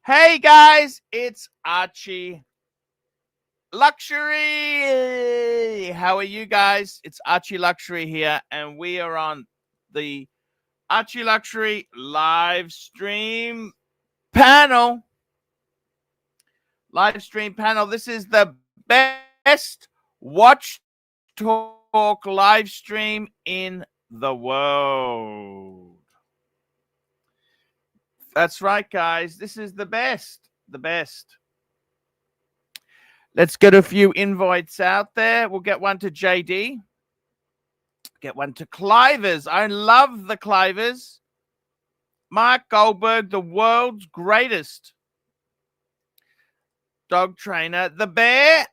Hey guys, it's Archie Luxury. How are you guys? It's Archie Luxury here, and we are on the Archie Luxury live stream panel. Live stream panel. This is the best watch talk live stream in the world. That's right, guys. This is the best. The best. Let's get a few invites out there. We'll get one to JD. Get one to Clivers. I love the Clivers. Mark Goldberg, the world's greatest dog trainer. The Bear.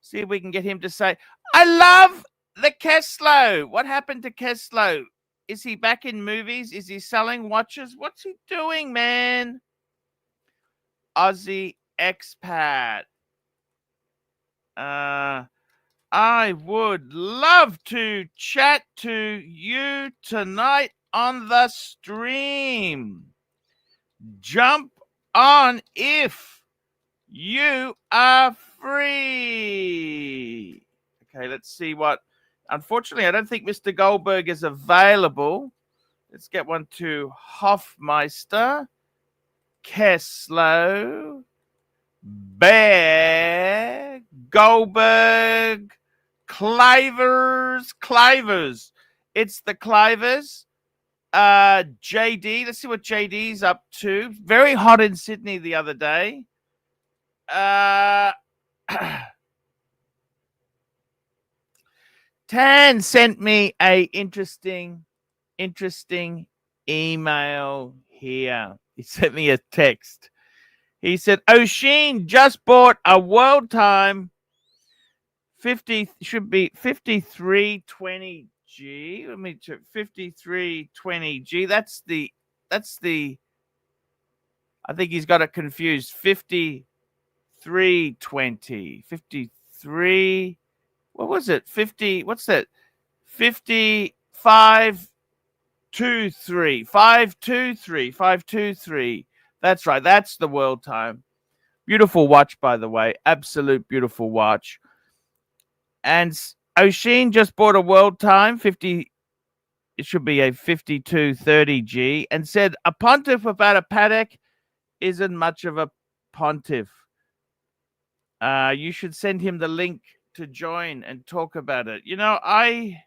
See if we can get him to say, I love the Keslow. What happened to Keslow? Is he back in movies? Is he selling watches? What's he doing, man? Aussie expat. I would love to chat to you tonight on the stream. Jump on if you are free. Okay, let's see what. Unfortunately, I don't think Mr. Goldberg is available. Let's get one to Hofmeister, Keslow, Bear, Goldberg, Clivers. It's the Clivers. JD. Let's see what JD's up to. Very hot in Sydney the other day. Tan sent me a interesting email here. He sent me a text. He said, O'Sheen just bought a world time 5320G. Let me check. 5320G. That's the I think he's got it confused. 5320. 53. What was it? 50. What's that? 5523. 523. 523. That's right. That's the world time. Beautiful watch, by the way. Absolute beautiful watch. And O'Sheen just bought a world time 50. It should be a 5230G, and said a pontiff about a paddock isn't much of a pontiff. You should send him the link to join and talk about it. You know, I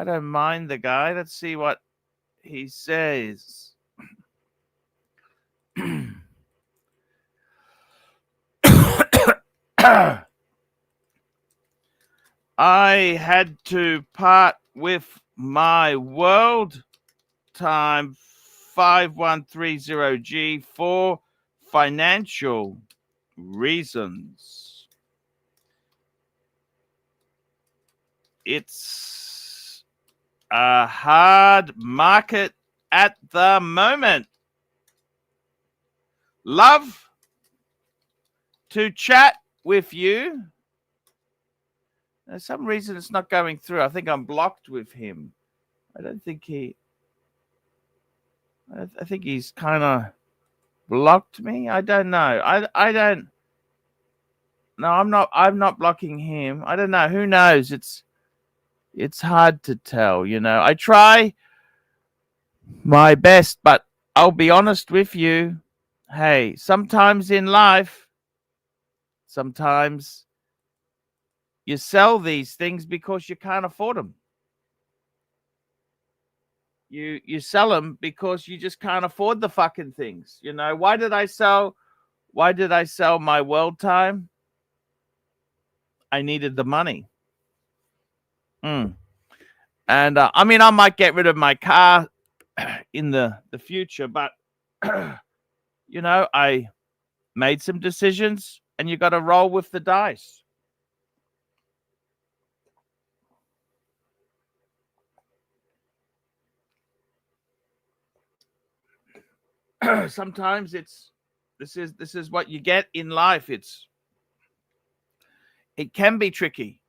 don't mind the guy. Let's see what he says. I had to part with my world time 5130G for financial reasons. It's a hard market at the moment. Love to chat with you. For some reason it's not going through. I think I'm blocked with him. I don't think I think he's kind of blocked me. I don't know. I don't. No, I'm not blocking him. I don't know. Who knows? It's hard to tell, you know. I try my best, but I'll be honest with you. Hey, sometimes in life, sometimes you sell these things because you can't afford them. You sell them because you just can't afford the fucking things. You know, why did I sell my world time? I needed the money. And I mean, I might get rid of my car in the future, but you know, I made some decisions, and you got to roll with the dice. Sometimes this is what you get in life. It can be tricky.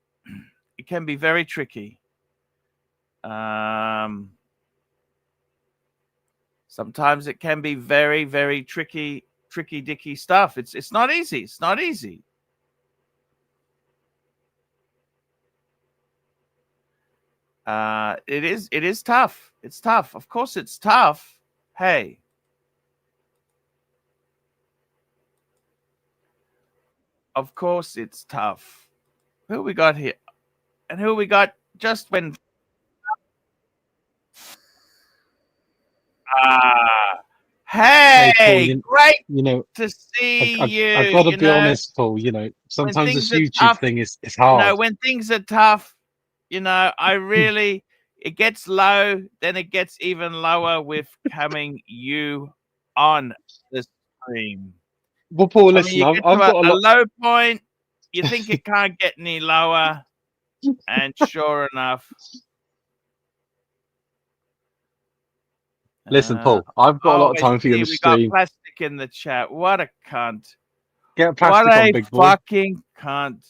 It can be very some Sometimes it can be very, very tricky dicky stuff. It's not easy. It's not easy. It is tough. It's tough. Of course it's tough. Hey. Of course it's tough. Who we got here? And who we got just when hey, Paul, great you know, to see you. I've got to be honest, Paul. You know, sometimes this YouTube tough, thing is hard. You know, when things are tough, you know, I really it gets low, then it gets even lower with coming you on the stream. Well, Paul, I listen, mean, you get I've to got a low point, you think it can't get any lower, and sure enough. Listen, Paul, I've got a lot of time for you on the We got stream. plastic in the chat. What a cunt. Get plastic what on, a big boy. fucking cunt.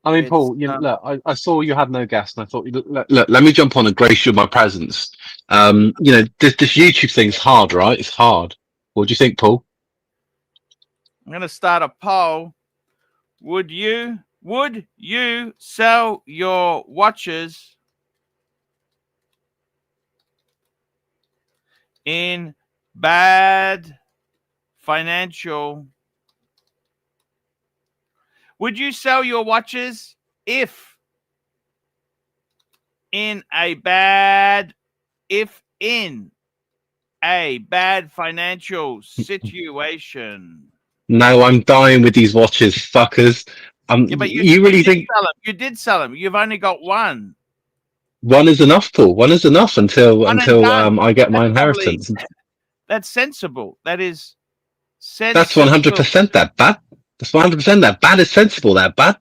I mean, Paul, look, I saw you had no guest, and I thought, look, let me jump on and grace you with my presence. You know, this YouTube thing's hard, right? It's hard. What do you think, Paul? I'm going to start a poll. Would you sell your watches in bad financial? Would you sell your watches if in a bad financial situation? No, I'm dying with these watches, fuckers. Yeah, but you really think you did sell them? You've only got one. One is enough, Paul. One is enough until I get my inheritance. That's sensible. That is sensible. That's 100% that bad. That's 100% that bad is sensible. That bad.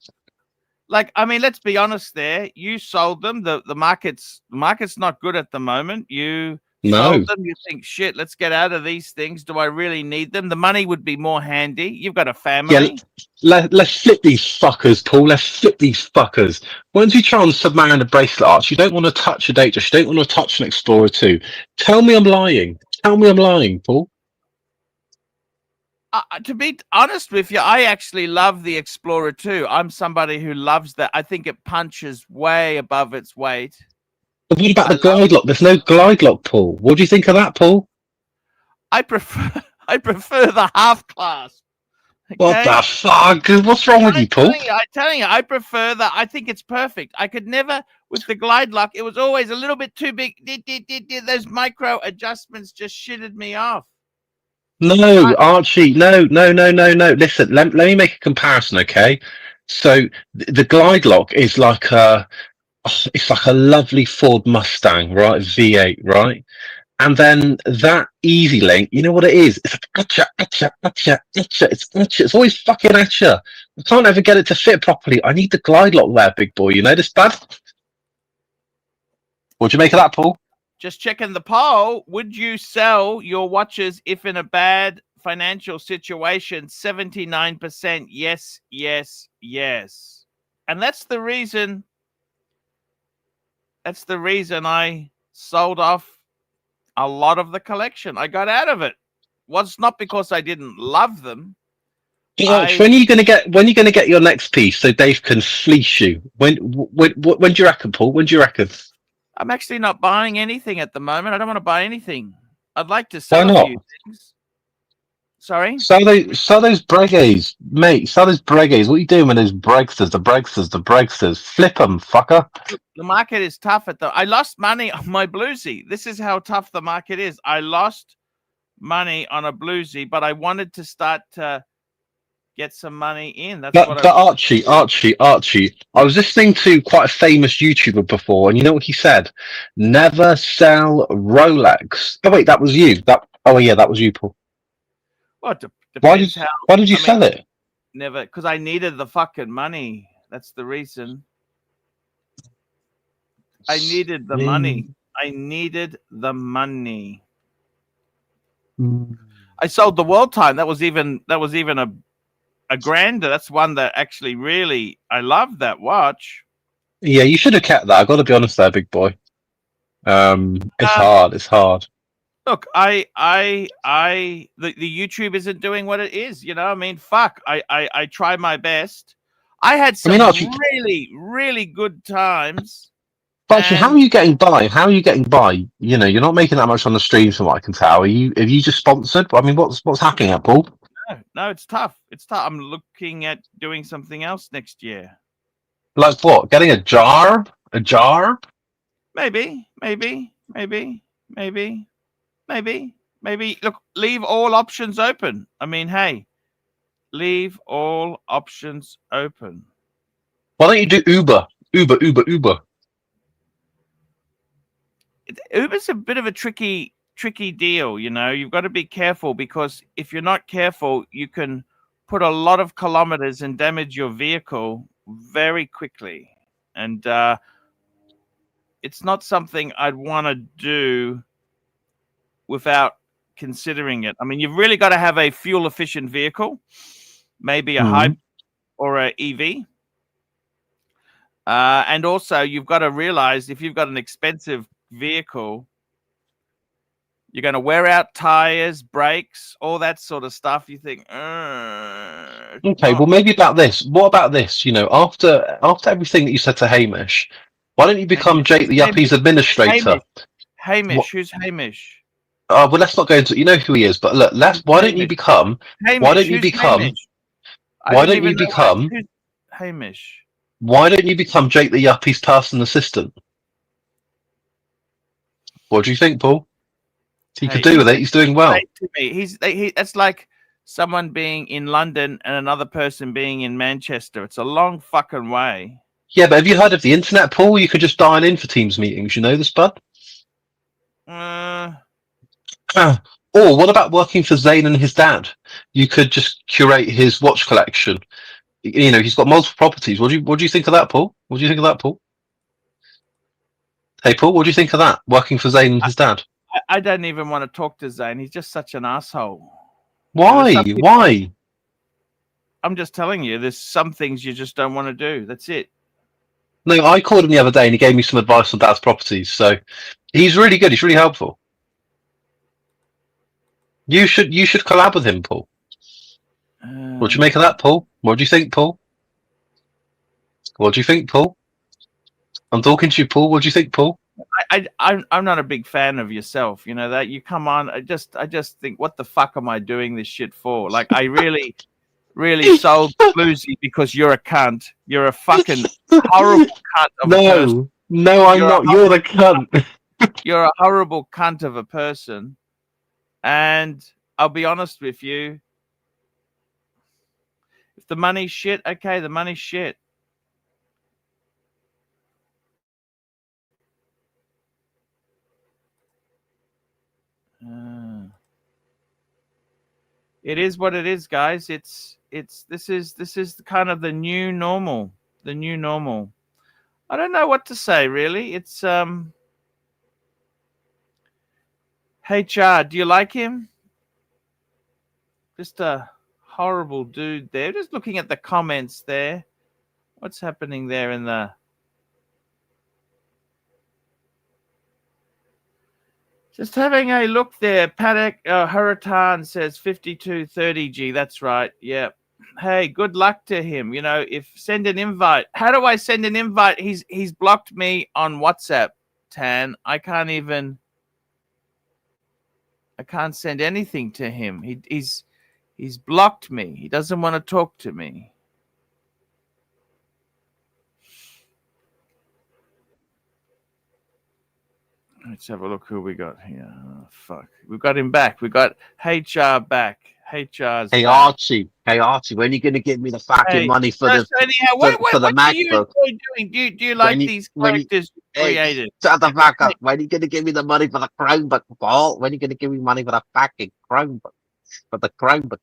Like, I mean, let's be honest. There, you sold them. The market's not good at the moment. You sold them. You think, shit, let's get out of these things. Do I really need them? The money would be more handy. You've got a family. Yeah, let's flip these fuckers, Paul. Let's flip these fuckers. Once you try and submarine a bracelet arch, you don't want to touch a Datejust. You don't want to touch an Explorer 2. Tell me I'm lying. Tell me I'm lying, Paul. To be honest with you, I actually love the Explorer 2. I'm somebody who loves that. I think it punches way above its weight. But what about the glide lock? There's no glide lock, Paul. What do you think of that, Paul? I prefer the half class. Okay? What the fuck? What's wrong with you, Paul? I'm telling you, I prefer that. I think it's perfect. I could never, with the glide lock, it was always a little bit too big. Those micro adjustments just shitted me off. No, Archie, no. Listen, let me make a comparison, okay? So the glide lock is like it's like a lovely Ford Mustang, right? V8, right? And then that Easy Link, you know what it is? It's like, it's always fucking atcha. I can't ever get it to fit properly. I need the glide lock there, big boy. You know this, bud? What'd you make of that, Paul? Just checking the poll. Would you sell your watches if in a bad financial situation? 79% yes, yes, yes. And that's the reason I sold off a lot of the collection. I got out of it. Well, it's not because I didn't love them. When are you gonna get your next piece so Dave can fleece you? When do you reckon, Paul? When do you reckon? I'm actually not buying anything at the moment. I don't want to buy anything. I'd like to sell a few things. Sorry? Sell those Breguets, mate. Sell those Breguets. What are you doing with those Bregsters? The Bregsters. Flip them, fucker. The market is tough I lost money on my bluesy. This is how tough the market is. I lost money on a bluesy, but I wanted to start to get some money in. But Archie. I was listening to quite a famous YouTuber before, and you know what he said? Never sell Rolex. Oh wait, that was you. That was you, Paul. Well, why did you sell it? Never, because I needed the fucking money. That's the reason. I needed the money. I sold the World Time. That was even a grander. That's one that actually really I love that watch. Yeah, you should have kept that. I got to be honest there, big boy. It's hard. It's hard. Look, the YouTube isn't doing what it is. You know, I mean, fuck. I try my best. I had some Archie, really good times. Archie, how are you getting by? How are you getting by? You know, you're not making that much on the streams, from what I can tell. Have you just sponsored? I mean, what's happening at Paul? No, it's tough. It's tough. I'm looking at doing something else next year. Like what? Getting a jar? A jar? Maybe. Look, leave all options open. I mean, hey, leave all options open. Why don't you do Uber? Uber. Uber's a bit of a tricky deal. You know, you've got to be careful, because if you're not careful, you can put a lot of kilometers and damage your vehicle very quickly. And it's not something I'd want to do without considering it. I mean, you've really got to have a fuel efficient vehicle, maybe a hybrid or a EV. And also you've got to realize, if you've got an expensive vehicle, you're going to wear out tires, brakes, all that sort of stuff. You think, okay, well, maybe about this. What about this? You know, after everything that you said to Hamish, why don't you become Jake the Yuppie's administrator? Hamish, who's Hamish? Well, let's not go into. You know who he is, but look, why don't you become? Hamish, why don't you become? Why don't you become? Hamish. Why don't you become Jake the Yuppie's personal assistant? What do you think, Paul? He could do with it. He's doing well. That's like someone being in London and another person being in Manchester. It's a long fucking way. Yeah, but have you heard of the internet, Paul? You could just dial in for Teams meetings. You know this, bud? Or what about working for Zayn and his dad? You could just curate his watch collection. You know, he's got multiple properties. What do you think of that, Paul? What do you think of that, Paul? Hey, Paul, what do you think of that? Working for Zayn and his dad? I don't even want to talk to Zayn. He's just such an asshole. Why? Why? I'm just telling you, there's some things you just don't want to do. That's it. No, I called him the other day and he gave me some advice on Dad's properties. So he's really good. He's really helpful. You should collab with him, Paul. What do you make of that, Paul? What do you think, Paul? What do you think, Paul? I'm talking to you, Paul. What do you think, Paul? I'm not a big fan of yourself. You know that. You come on. I just think, what the fuck am I doing this shit for? Like, I really sold Bluesy because you're a cunt. You're a fucking horrible cunt of a person. No, I'm not. You're the cunt. You're a horrible cunt of a person. And I'll be honest with you. If the money's shit, okay, the money's shit. It is what it is, guys. This is kind of the new normal. The new normal. I don't know what to say, really. It's HR, do you like him? Just a horrible dude there. Just looking at the comments there. What's happening there in the... Just having a look there. Paddock Hurratan says 5230G. That's right. Yeah. Hey, good luck to him. You know, if send an invite. How do I send an invite? He's blocked me on WhatsApp, Tan. I can't send anything to him. He's blocked me. He doesn't want to talk to me. Let's have a look who we got here. Oh, fuck. We've got him back. We got HR back. HR's Hey, back. Archie, when are you going to give me the fucking money for the MacBook? What are you doing? Do you like these characters you created? Shut the fuck up. When are you going to give me the money for the Chromebook, Paul? When are you going to give me money for the fucking Chromebook? For the Chromebook.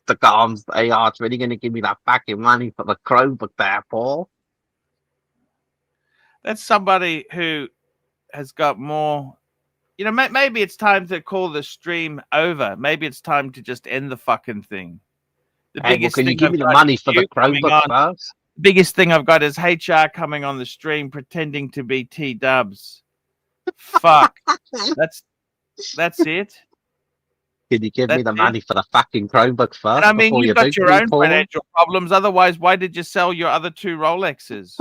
The comms, hey, Archie, when are you going to give me that fucking money for the Chromebook there, Paul? That's somebody who has got more... You know, maybe it's time to call the stream over. Maybe it's time to just end the fucking thing. Can you give me the money for the Chromebook first? Biggest thing I've got is HR coming on the stream pretending to be T-dubs. Fuck. That's it. Can you give me That's the it. money for the fucking Chromebook And first I mean, before you you've got big your me, own Paul? financial problems. Otherwise, why did you sell your other 2 Rolexes?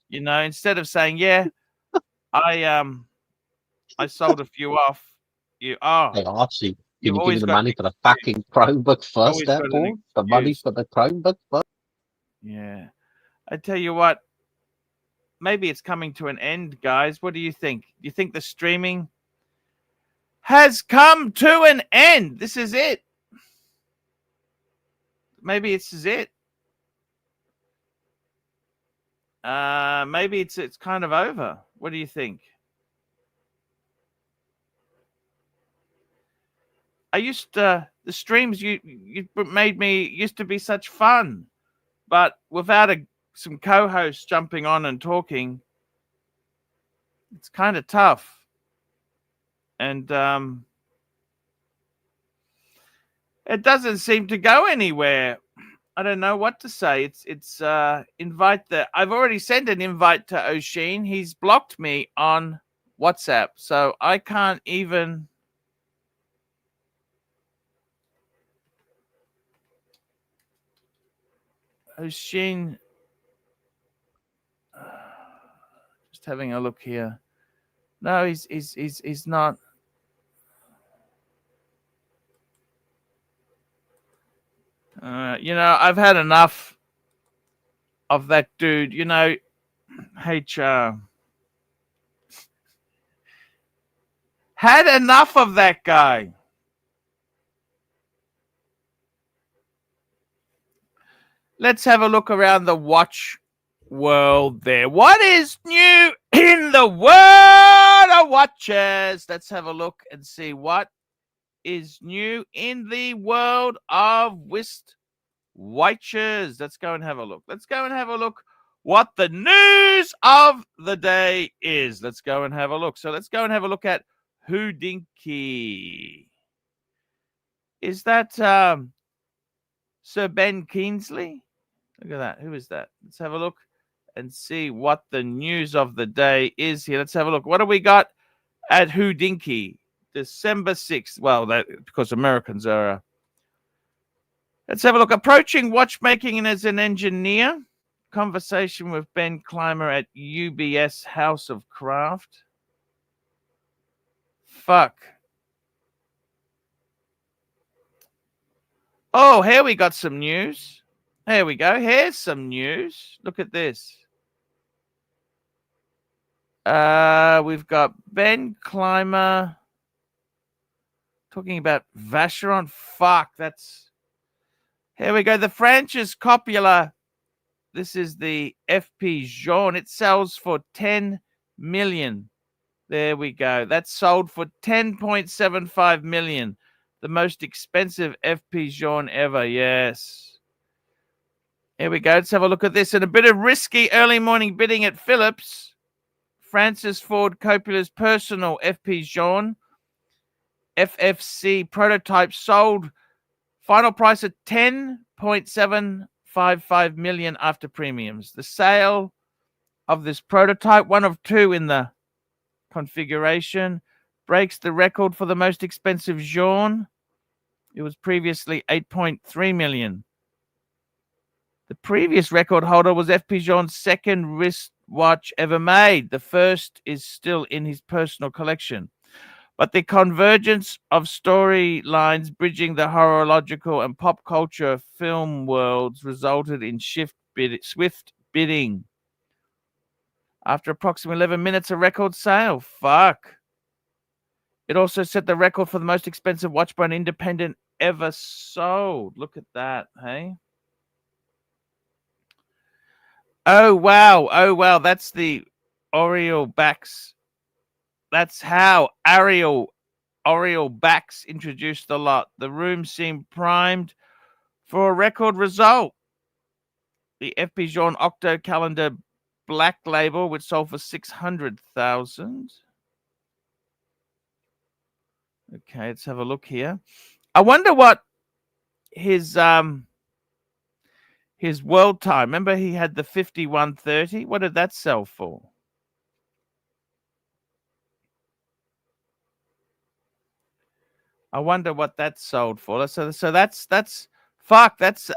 You know, instead of saying, "Yeah, I sold a few off." Hey, Archie, can you've you give me always the got an money for the excuse. fucking Chromebook first Always there, got an Paul? The money excuse. for the Chromebook first? Yeah. I tell you what, maybe it's coming to an end, guys. What do you think? Do you think the streaming has come to an end? This is it. Maybe this is it. Maybe it's kind of over. What do you think? I used to the streams you made me used to be such fun, but without some co-hosts jumping on and talking, it's kind of tough. And it doesn't seem to go anywhere. I don't know what to say. It's invite the. I've already sent an invite to O'Sheen. He's blocked me on WhatsApp, so I can't even. O'Sheen. Just having a look here. No, he's not. You know, I've had enough of that dude. You know, HR. Had enough of that guy. Let's have a look around the watch world there. What is new in the world of watches? Let's have a look and see what is new in the world of watches. Let's go and have a look. Let's go and have a look what the news of the day is. Let's go and have a look. So let's go and have a look at Houdinky. Is that Sir Ben Kingsley? Look at that. Who is that? Let's have a look and see what the news of the day is here. Let's have a look. What do we got at Houdinky? December 6th. Well, that because Americans are. Let's have a look. Approaching watchmaking as an engineer. Conversation with Ben Clymer at UBS House of Craft. Fuck. Oh, here we got some news. Here we go. Here's some news. Look at this. We've got Ben Clymer talking about Vacheron. Fuck, that's. Here we go. The Francis Coppola. This is the FP Jaune. It sells for 10 million. There we go. That's sold for 10.75 million. The most expensive FP Jaune ever. Yes. Here we go. Let's have a look at this. And a bit of risky early morning bidding at Phillips. Francis Ford Coppola's personal FP Jaune FFC prototype sold. Final price at 10.755 million after premiums. The sale of this prototype, one of 2 in the configuration, breaks the record for the most expensive Jaune. It was previously 8.3 million. The previous record holder was FP Jaune's second wristwatch ever made. The first is still in his personal collection. But the convergence of storylines bridging the horological and pop culture film worlds resulted in swift bidding. After approximately 11 minutes, a record sale. Fuck. It also set the record for the most expensive watch by an independent ever sold. Look at that, hey? Oh, wow. Oh, wow. That's the Oriole Backs. That's how Oriole Backs introduced the lot. The room seemed primed for a record result. The FP Jaune Octo Calendar Black Label, which sold for 600,000. Okay, let's have a look here. I wonder what his his world time. Remember, he had the 5130. What did that sell for? I wonder what that sold for. So that's fuck. That's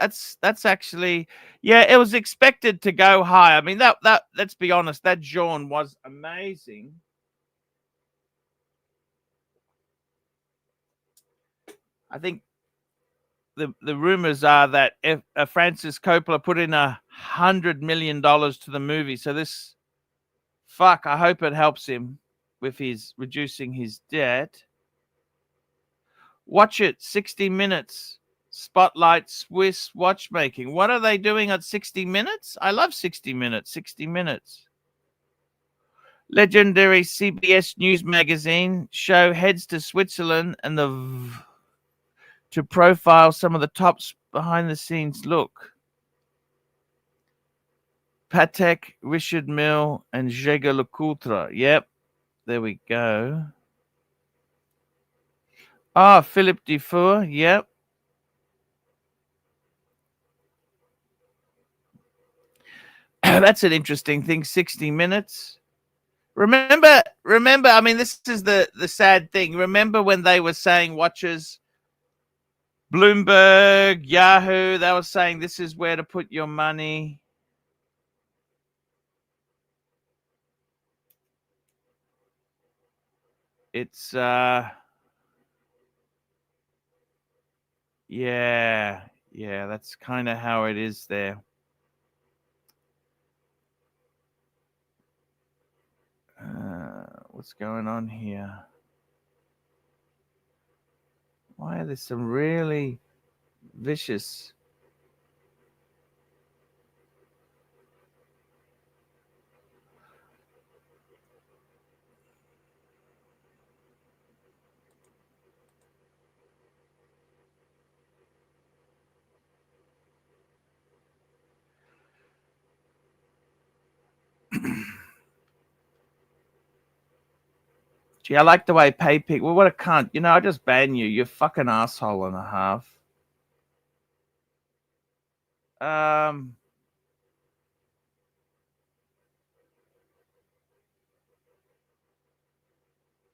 actually, yeah. It was expected to go high. I mean, that let's be honest, that Jean was amazing. I think the rumors are that if Francis Coppola put in $100 million to the movie, so this, fuck, I hope it helps him with his reducing his debt. Watch it, 60 minutes. Spotlight Swiss watchmaking. What are they doing at 60 minutes? I love 60 minutes. 60 minutes. Legendary CBS News magazine show heads to Switzerland and to profile some of the tops behind the scenes look. Patek, Richard Mille, and Jaeger-LeCoultre. Yep, there we go. Ah, Philippe Dufour. Yep. That's an interesting thing. 60 minutes. Remember, I mean, this is the sad thing. Remember when they were saying watches, Bloomberg, Yahoo, they were saying this is where to put your money. It's yeah, that's kind of how it is there. What's going on here? Why are there some really vicious? Gee, I like the way PayPig. Well, what a cunt. You know, I just ban you. You're fucking asshole and a half.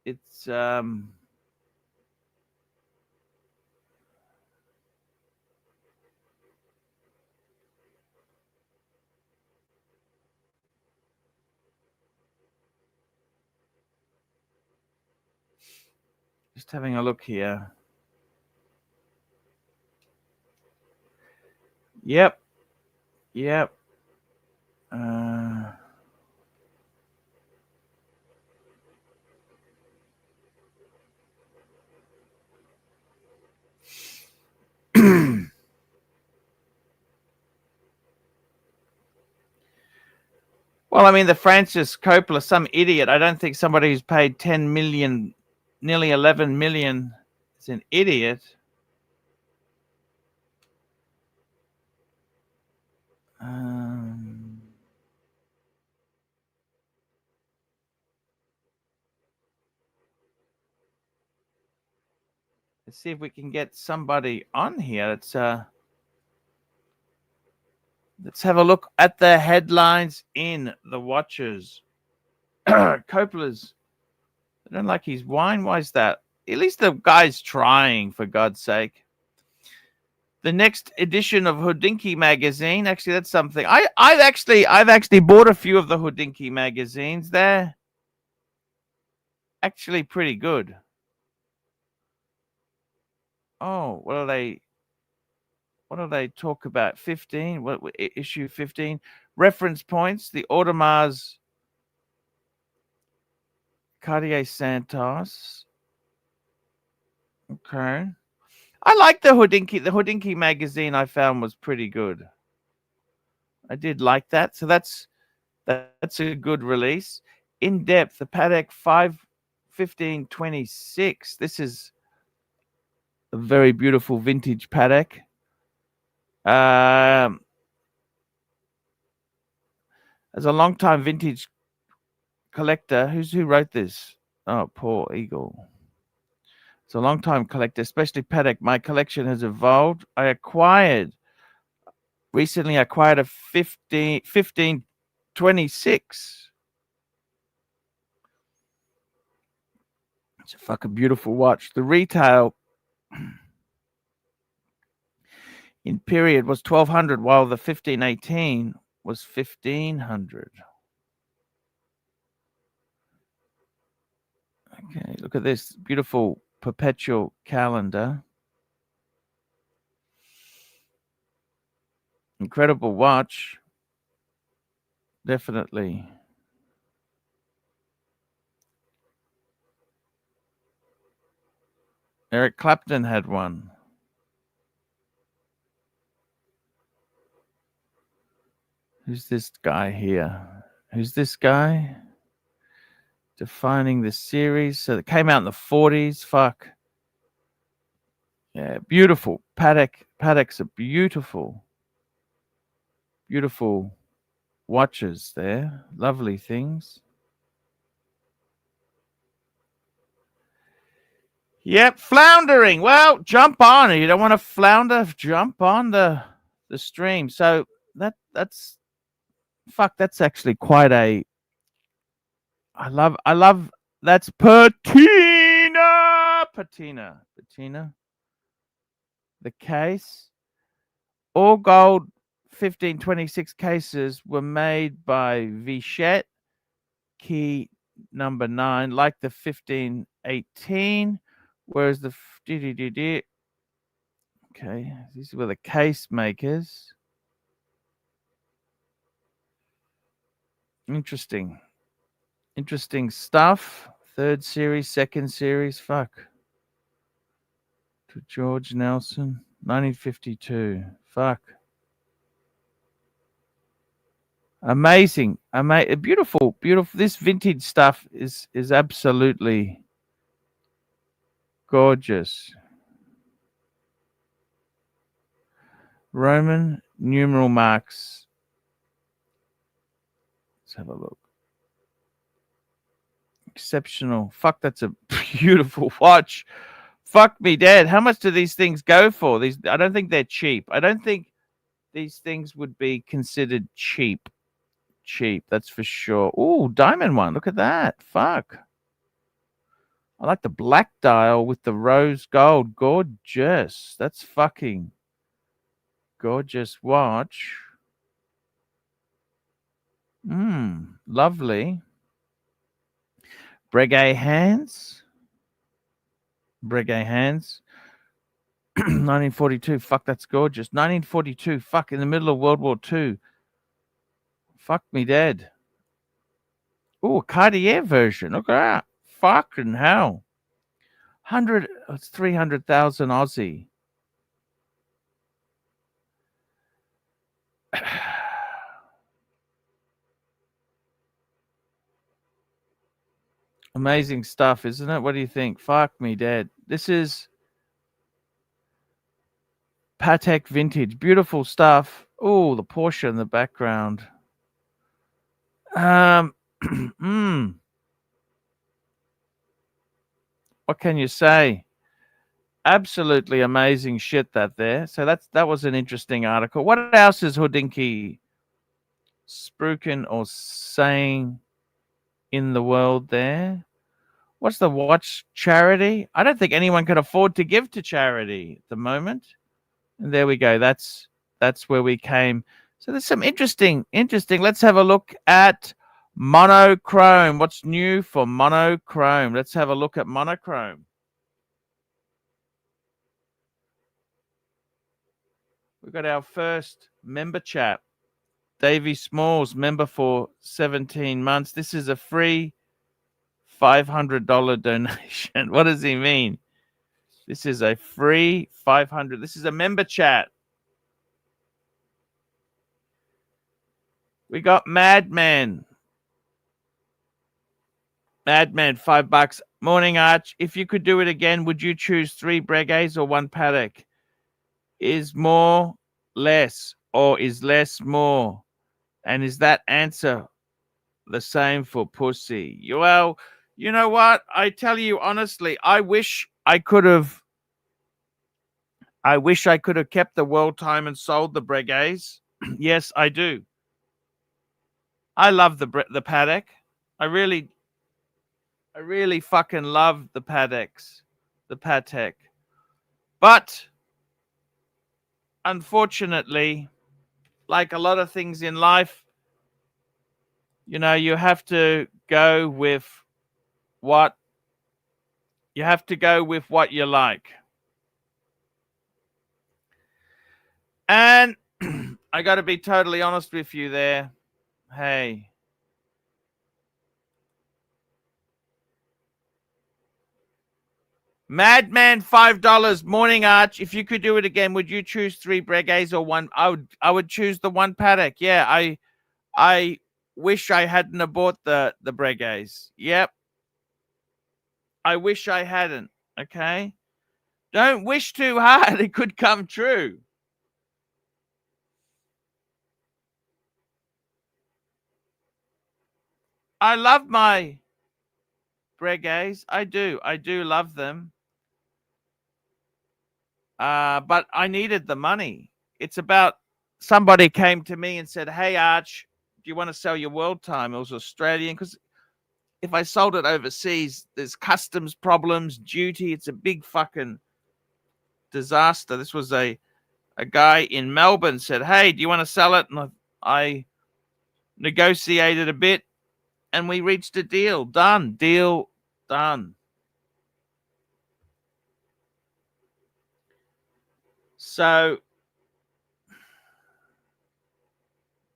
It's just having a look here. Yep. Well, I mean, the Francis Coppola, some idiot. I don't think somebody who's paid 10 million, nearly 11 million, is an idiot. Let's see if we can get somebody on here. Let's have a look at the headlines in the watches. Coppola's. I don't like his wine. Why is that? At least the guy's trying, for God's sake. The next edition of Hodinkee magazine. Actually, that's something. I've actually bought a few of the Hodinkee magazines. They're actually pretty good. Oh, what do they talk about? 15. What issue 15? Reference points. The Audemars Cartier Santos. Okay. I like the Hodinkee. The Hodinkee magazine I found was pretty good. I did like that. So that's a good release. In depth, the Patek 1526. This is a very beautiful vintage Patek. As a long-time vintage collector, who wrote this? Oh, poor Eagle. It's a long-time collector, especially Patek. My collection has evolved. I acquired Recently acquired a 1526. It's a fucking beautiful watch. The retail in period was 1200, while the 1518 was 1500. Okay, look at this beautiful perpetual calendar. Incredible watch. Definitely. Eric Clapton had one. Who's this guy here? Who's this guy? Defining the series. So it came out in the 40s. Fuck. Yeah, beautiful. Patek's are beautiful. Beautiful watches there. Lovely things. Yep, floundering. Well, jump on. You don't want to flounder, jump on the stream. So that's actually quite a I love that's patina. The case. All gold 1526 cases were made by Vichette, key number 9, like the 1518, whereas the okay, these were the case makers. Interesting stuff. Third series, second series, fuck. To George Nelson, 1952. Fuck. Amazing. Beautiful. This vintage stuff is absolutely gorgeous. Roman numeral marks. Let's have a look. Exceptional. Fuck, that's a beautiful watch. Fuck me dead. How much do these things go for? I don't think they're cheap. I don't think these things would be considered cheap. That's for sure. Ooh, diamond one. Look at that. Fuck. I like the black dial with the rose gold. Gorgeous. That's fucking gorgeous watch. Lovely. Breguet hands. 1942. Fuck, that's gorgeous. 1942. Fuck, in the middle of World War II. Fuck me dead. Ooh, Cartier version. Look at that. Fucking hell. It's 300,000 Aussie. Amazing stuff, isn't it? What do you think? Fuck me dead. This is Patek vintage. Beautiful stuff. Oh, the Porsche in the background. What can you say? Absolutely amazing shit there. So that was an interesting article. What else is Houdinki spruiking or saying in the world there? What's the watch charity? I don't think anyone can afford to give to charity at the moment. And there we go. That's where we came. So there's some interesting. Let's have a look at monochrome. What's new for monochrome? Let's have a look at monochrome. We've got our first member chat. Davey Smalls, member for 17 months. This is a free $500 donation. What does he mean? This is a free $500. This is a member chat. We got Madman. Madman, $5. Morning, Arch. If you could do it again, would you choose 3 Breguets or 1 Patek? Is more less or is less more? And is that answer the same for pussy? Well, you know what? I tell you honestly, I wish I could have kept the world time and sold the Breguets. Yes, I do. I love the paddock. I really fucking love the paddocks, the Patek. But unfortunately, like a lot of things in life, you know, you have to go with what you like. And I got to be totally honest with you there. Hey, Madman, $5. Morning, Arch. If you could do it again, would you choose 3 Breguets or 1? I would choose the 1 Patek. Yeah, I wish I hadn't have bought the Breguets. Yep. I wish I hadn't. Okay. Don't wish too hard. It could come true. I love my Breguets. I do. I do love them. But I needed the money. It's about somebody came to me and said, "Hey, Arch, do you want to sell your world time?" It was Australian, because if I sold it overseas, there's customs problems, duty. It's a big fucking disaster. This was a guy in Melbourne said, "Hey, do you want to sell it?" And I negotiated a bit, and we reached a deal. Done. Deal done. So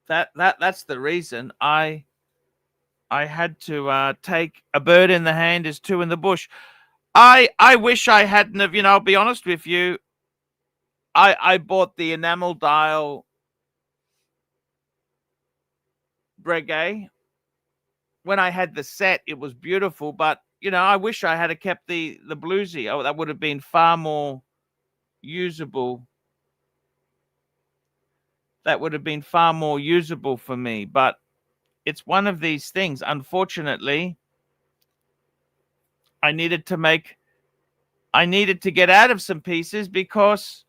that's the reason I had to take a bird in the hand is 2 in the bush. I wish I hadn't have, I'll be honest with you. I bought the enamel dial Breguet. When I had the set, it was beautiful, but I wish I had kept the bluesy. Oh, that would have been far more usable. That would have been far more usable for me, but it's one of these things. Unfortunately, I needed to get out of some pieces because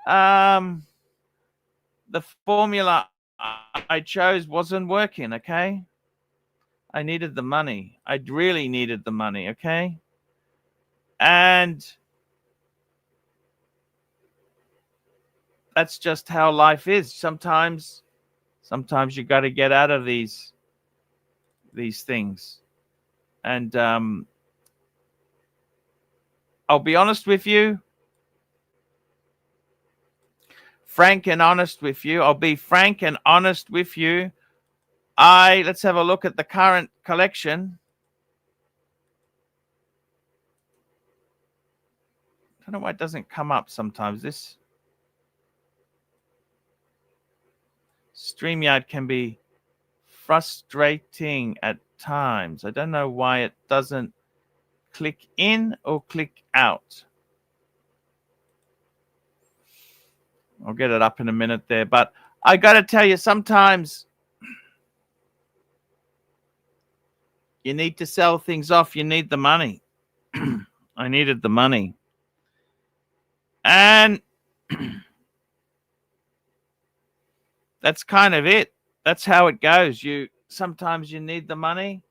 the formula I chose wasn't working. Okay. I needed the money. I really needed the money. Okay. And that's just how life is. Sometimes you got to get out of these things. And I'll be honest with you. Frank and honest with you. I'll be frank and honest with you. Let's have a look at the current collection. I don't know why it doesn't come up sometimes. This StreamYard can be frustrating at times. I don't know why it doesn't click in or click out. I'll get it up in a minute there. But I got to tell you, sometimes you need to sell things off. You need the money. I needed the money. And that's kind of it. That's how it goes. Sometimes you need the money.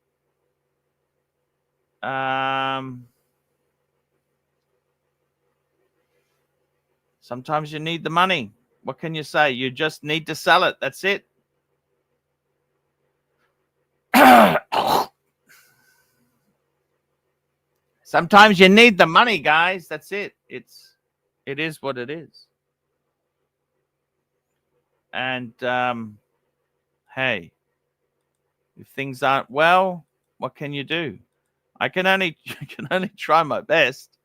Sometimes you need the money. What can you say? You just need to sell it. That's it. Sometimes you need the money, guys. That's it. It is what it is. And hey, if things aren't well, what can you do? I can only try my best.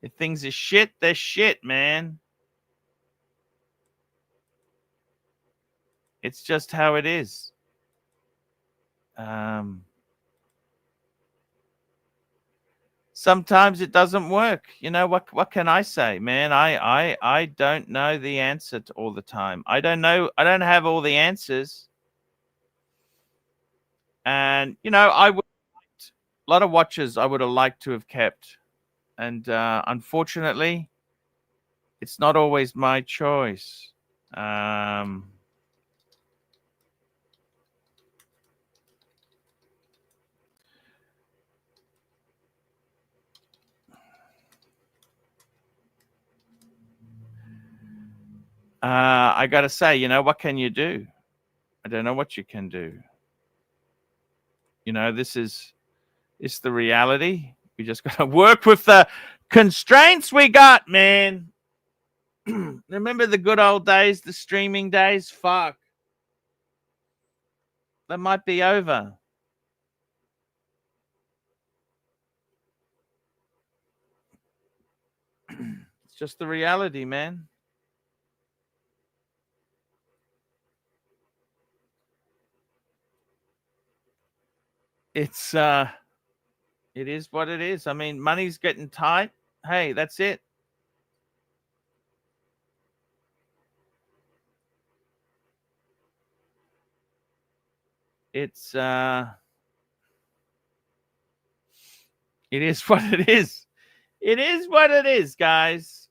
If things are shit, they're shit, man. It's just how it is. Sometimes it doesn't work. What can I say, man? I don't know the answer to all the time. I don't know. I don't have all the answers. And a lot of watches I would have liked to have kept. And unfortunately, it's not always my choice. I got to say, you know, what can you do? I don't know what you can do. You know, it's the reality. We just got to work with the constraints we got, man. Remember the good old days, the streaming days? Fuck. That might be over. It's just the reality, man. It's it is what it is. I mean, money's getting tight. Hey, that's it. It's it is what it is. It is what it is, guys.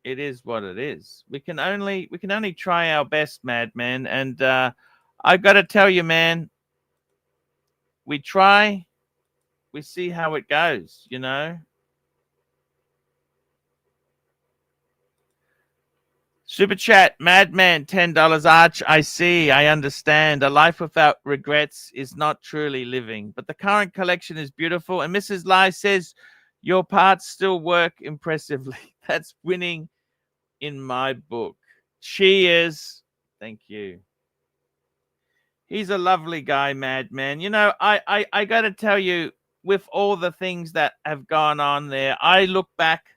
It is what it is. We can only try our best, madman. And I got to tell you, man, we try, we see how it goes, you know. Super chat, madman, $10. Arch, I see, I understand. A life without regrets is not truly living. But the current collection is beautiful. And Mrs. Lai says, your parts still work impressively. That's winning in my book. She is. Thank you. He's a lovely guy, madman. You know, I got to tell you, with all the things that have gone on there, I look back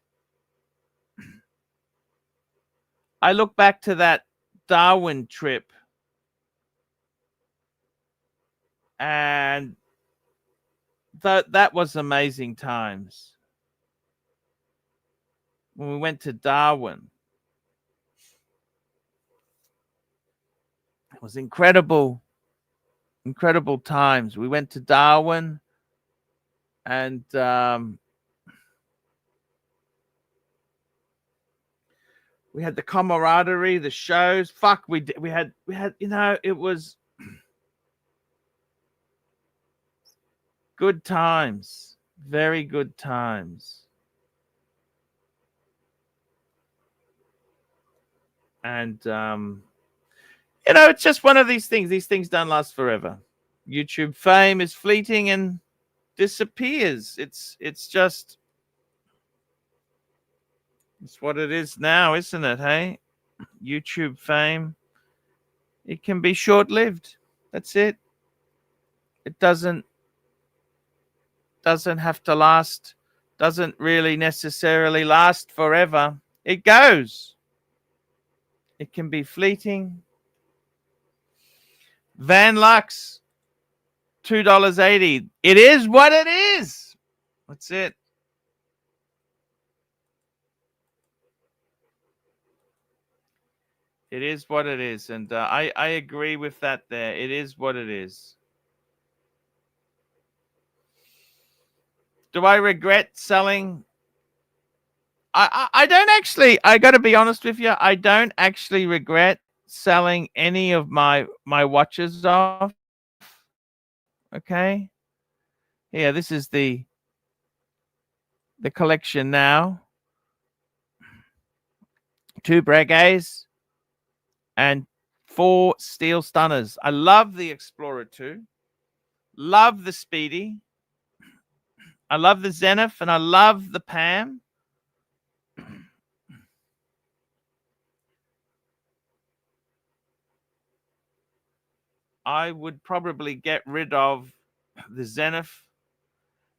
to that Darwin trip, and that was amazing times when we went to Darwin. It was incredible times. We went to Darwin, and we had the camaraderie, the shows. Fuck, we had, you know, it was good times, very good times. And you know, it's just one of these things. These things don't last forever. YouTube fame is fleeting and disappears. It's just, it's what it is now, isn't it? Hey, YouTube fame, it can be short-lived. That's it. It doesn't have to last. Doesn't really necessarily last forever. It goes. It can be fleeting. Van Lux, $2.80. It is what it is. That's it. It is what it is. And I agree with that there. It is what it is. Do I regret selling? I don't actually. I got to be honest with you. I don't actually regret selling any of my watches off. Okay. Yeah, this is the collection now. 2 Breguets and 4 steel stunners. I love the Explorer 2. Love the Speedy. I love the Zenith, and I love the Pam. I would probably get rid of the Zenith.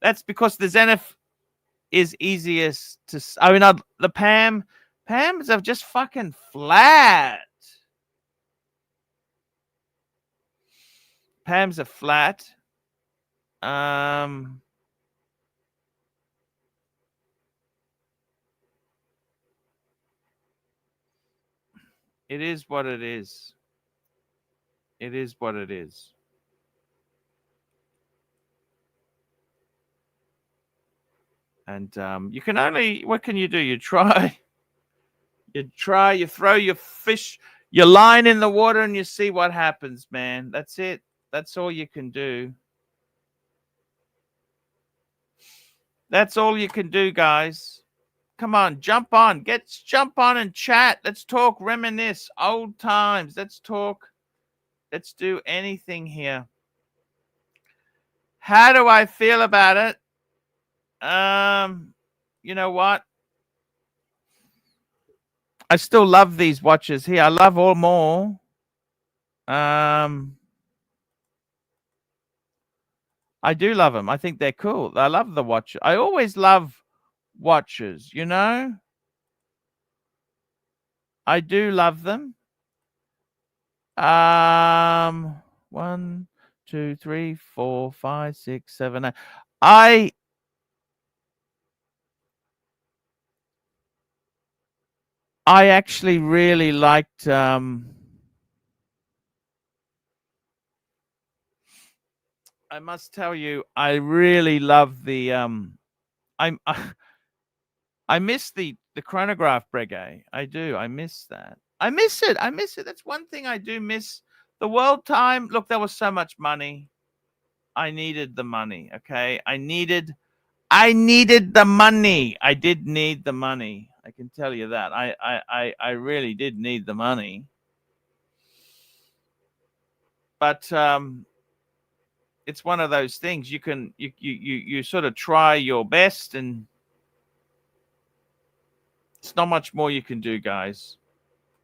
That's because the Zenith is easiest to. I mean, the Pams are just fucking flat. Pams are flat. It is what it is. It is what it is. And you can only, what can you do? You try. You try, you throw your fish, your line in the water, and you see what happens, man. That's it. That's all you can do. That's all you can do, guys. Come on, jump on. Jump on and chat. Let's talk, reminisce, old times. Let's talk. Let's do anything here. How do I feel about it? You know what? I still love these watches here. I love all more. I do love them. I think they're cool. I love the watch. I always love watches, you know? I do love them. 1, 2, 3, 4, 5, 6, 7, 8. I actually really liked I must tell you, I really love the I'm I miss the chronograph Breguet. I do. I miss that. I miss it. I miss it. That's one thing I do miss. The world time. Look, there was so much money. I needed the money. Okay. I needed the money. I did need the money. I can tell you that. I really did need the money. But it's one of those things you sort of try your best, and it's not much more you can do, guys.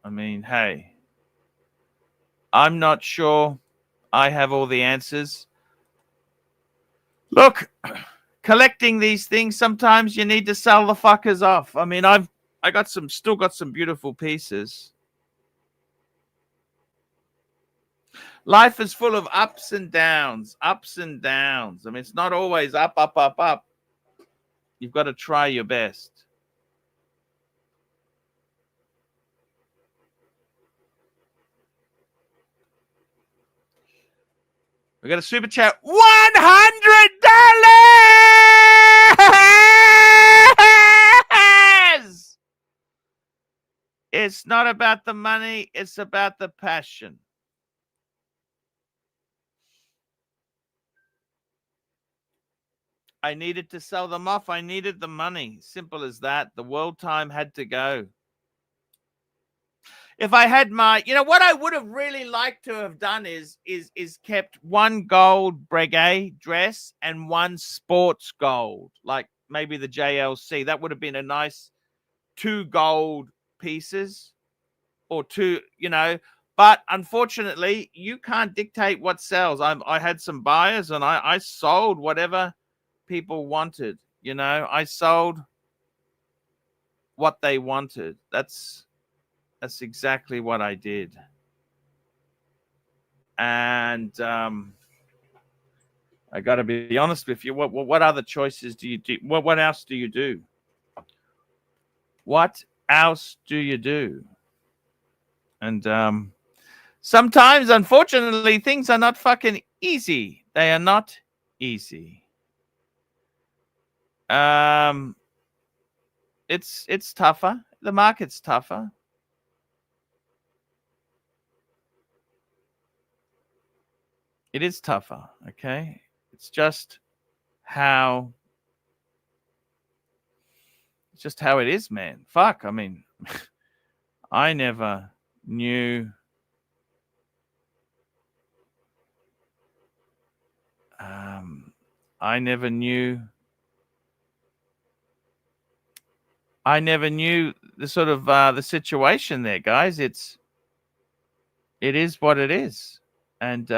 I mean, hey, I'm not sure I have all the answers. Look, collecting these things, sometimes you need to sell the fuckers off. I mean, still got some beautiful pieces. Life is full of ups and downs, ups and downs. I mean, it's not always up, up, up, up. You've got to try your best. We got a super chat. $100. It's not about the money. It's about the passion. I needed to sell them off. I needed the money. Simple as that. The world time had to go. If I had what I would have really liked to have done is kept one gold Breguet dress and one sports gold, like maybe the JLC. That would have been a nice 2 gold pieces, or 2, But unfortunately, you can't dictate what sells. I had some buyers, and I sold whatever people wanted. I sold what they wanted. That's exactly what I did. And I got to be honest with you. What other choices do you do? What else do you do? What else do you do? And sometimes, unfortunately, things are not fucking easy. They are not easy. It's tougher. The market's tougher. It is tougher. Okay. It's just how it is, man. Fuck. I mean, I never knew. I never knew the sort of the situation there, guys. It is what it is. And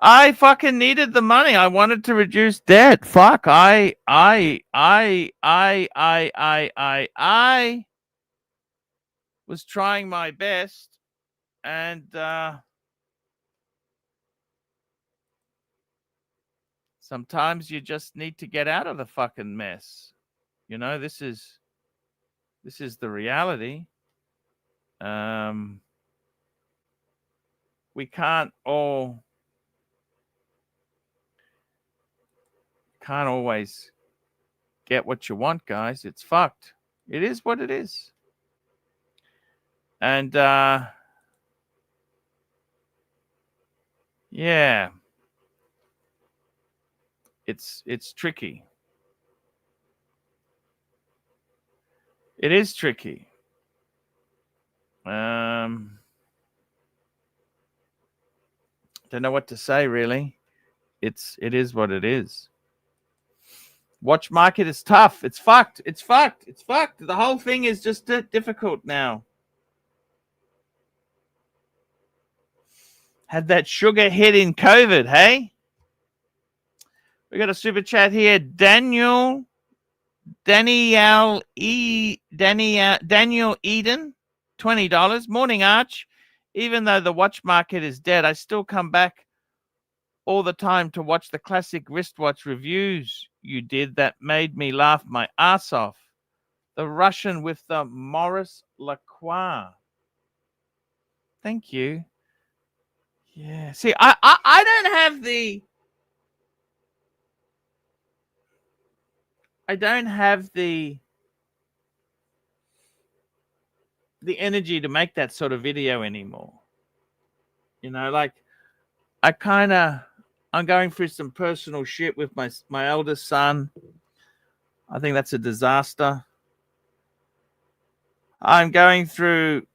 I fucking needed the money. I wanted to reduce debt. Fuck. I was trying my best, and sometimes you just need to get out of the fucking mess. This is the reality. We can't always get what you want, guys. It's fucked. It is what it is. And yeah, it's tricky. It is tricky. Don't know what to say, really. It is what it is. Watch market is tough. It's fucked. It's fucked. It's fucked. The whole thing is just difficult now. Had that sugar hit in COVID, hey? We got a super chat here. Daniel Eden, $20. Morning, Arch. Even though the watch market is dead, I still come back all the time to watch the classic wristwatch reviews you did that made me laugh my ass off. The Russian with the Maurice Lacroix. Thank you. Yeah. See, I don't have the... I don't have the energy to make that sort of video anymore. You know, like I'm going through some personal shit with my eldest son. I think that's a disaster. I'm going through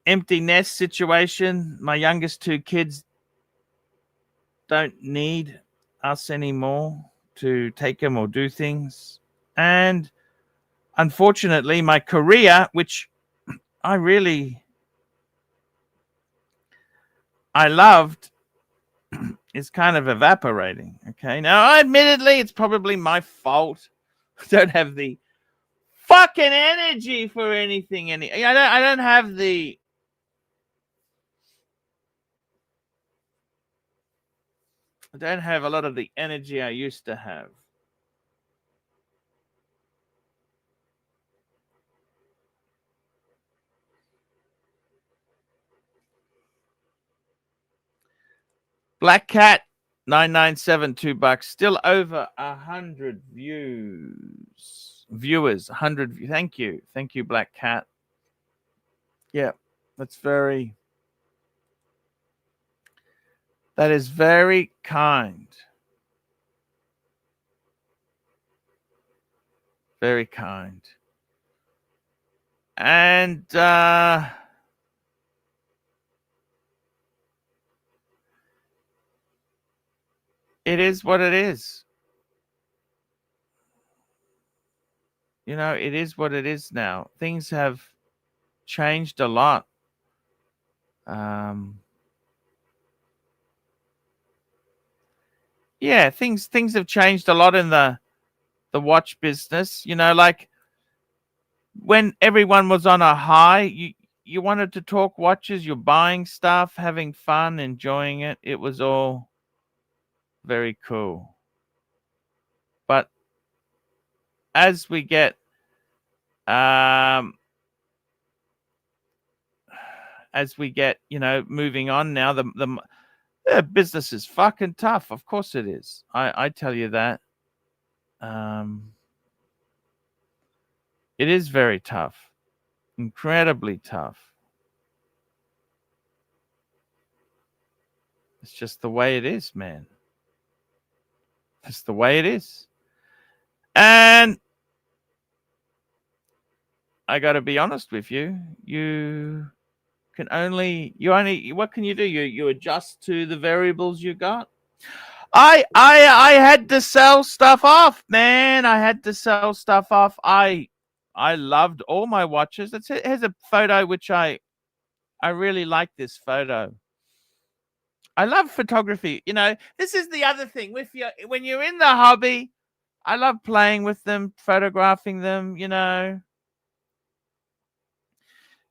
empty nest situation. My youngest two kids don't need us anymore to take them or do things. And unfortunately, my career, which I loved, is kind of evaporating. Okay. Now, admittedly, it's probably my fault. I don't have the fucking energy for anything. I don't have the... I don't have a lot of the energy I used to have. Black Cat 997, $2. Still over 100 viewers. 100. Thank you, Black Cat. Yeah, that is very kind. Very kind. And it is what it is. You know, it is what it is now. Things have changed a lot. Yeah, things have changed a lot in the watch business. You know, like when everyone was on a high, you wanted to talk watches, you're buying stuff, having fun, enjoying it. It was all very cool. But as we get you know, moving on now, the business is fucking tough. Of course it is. I tell you that. It is very tough. Incredibly tough. It's just the way it is, man. It's the way it is. And I got to be honest with you. What can you do? You adjust to the variables you got. I had to sell stuff off, man. I had to sell stuff off. I loved all my watches. Here's a photo which I really like this photo. I love photography. You know, this is the other thing when you're in the hobby. I love playing with them, photographing them. You know,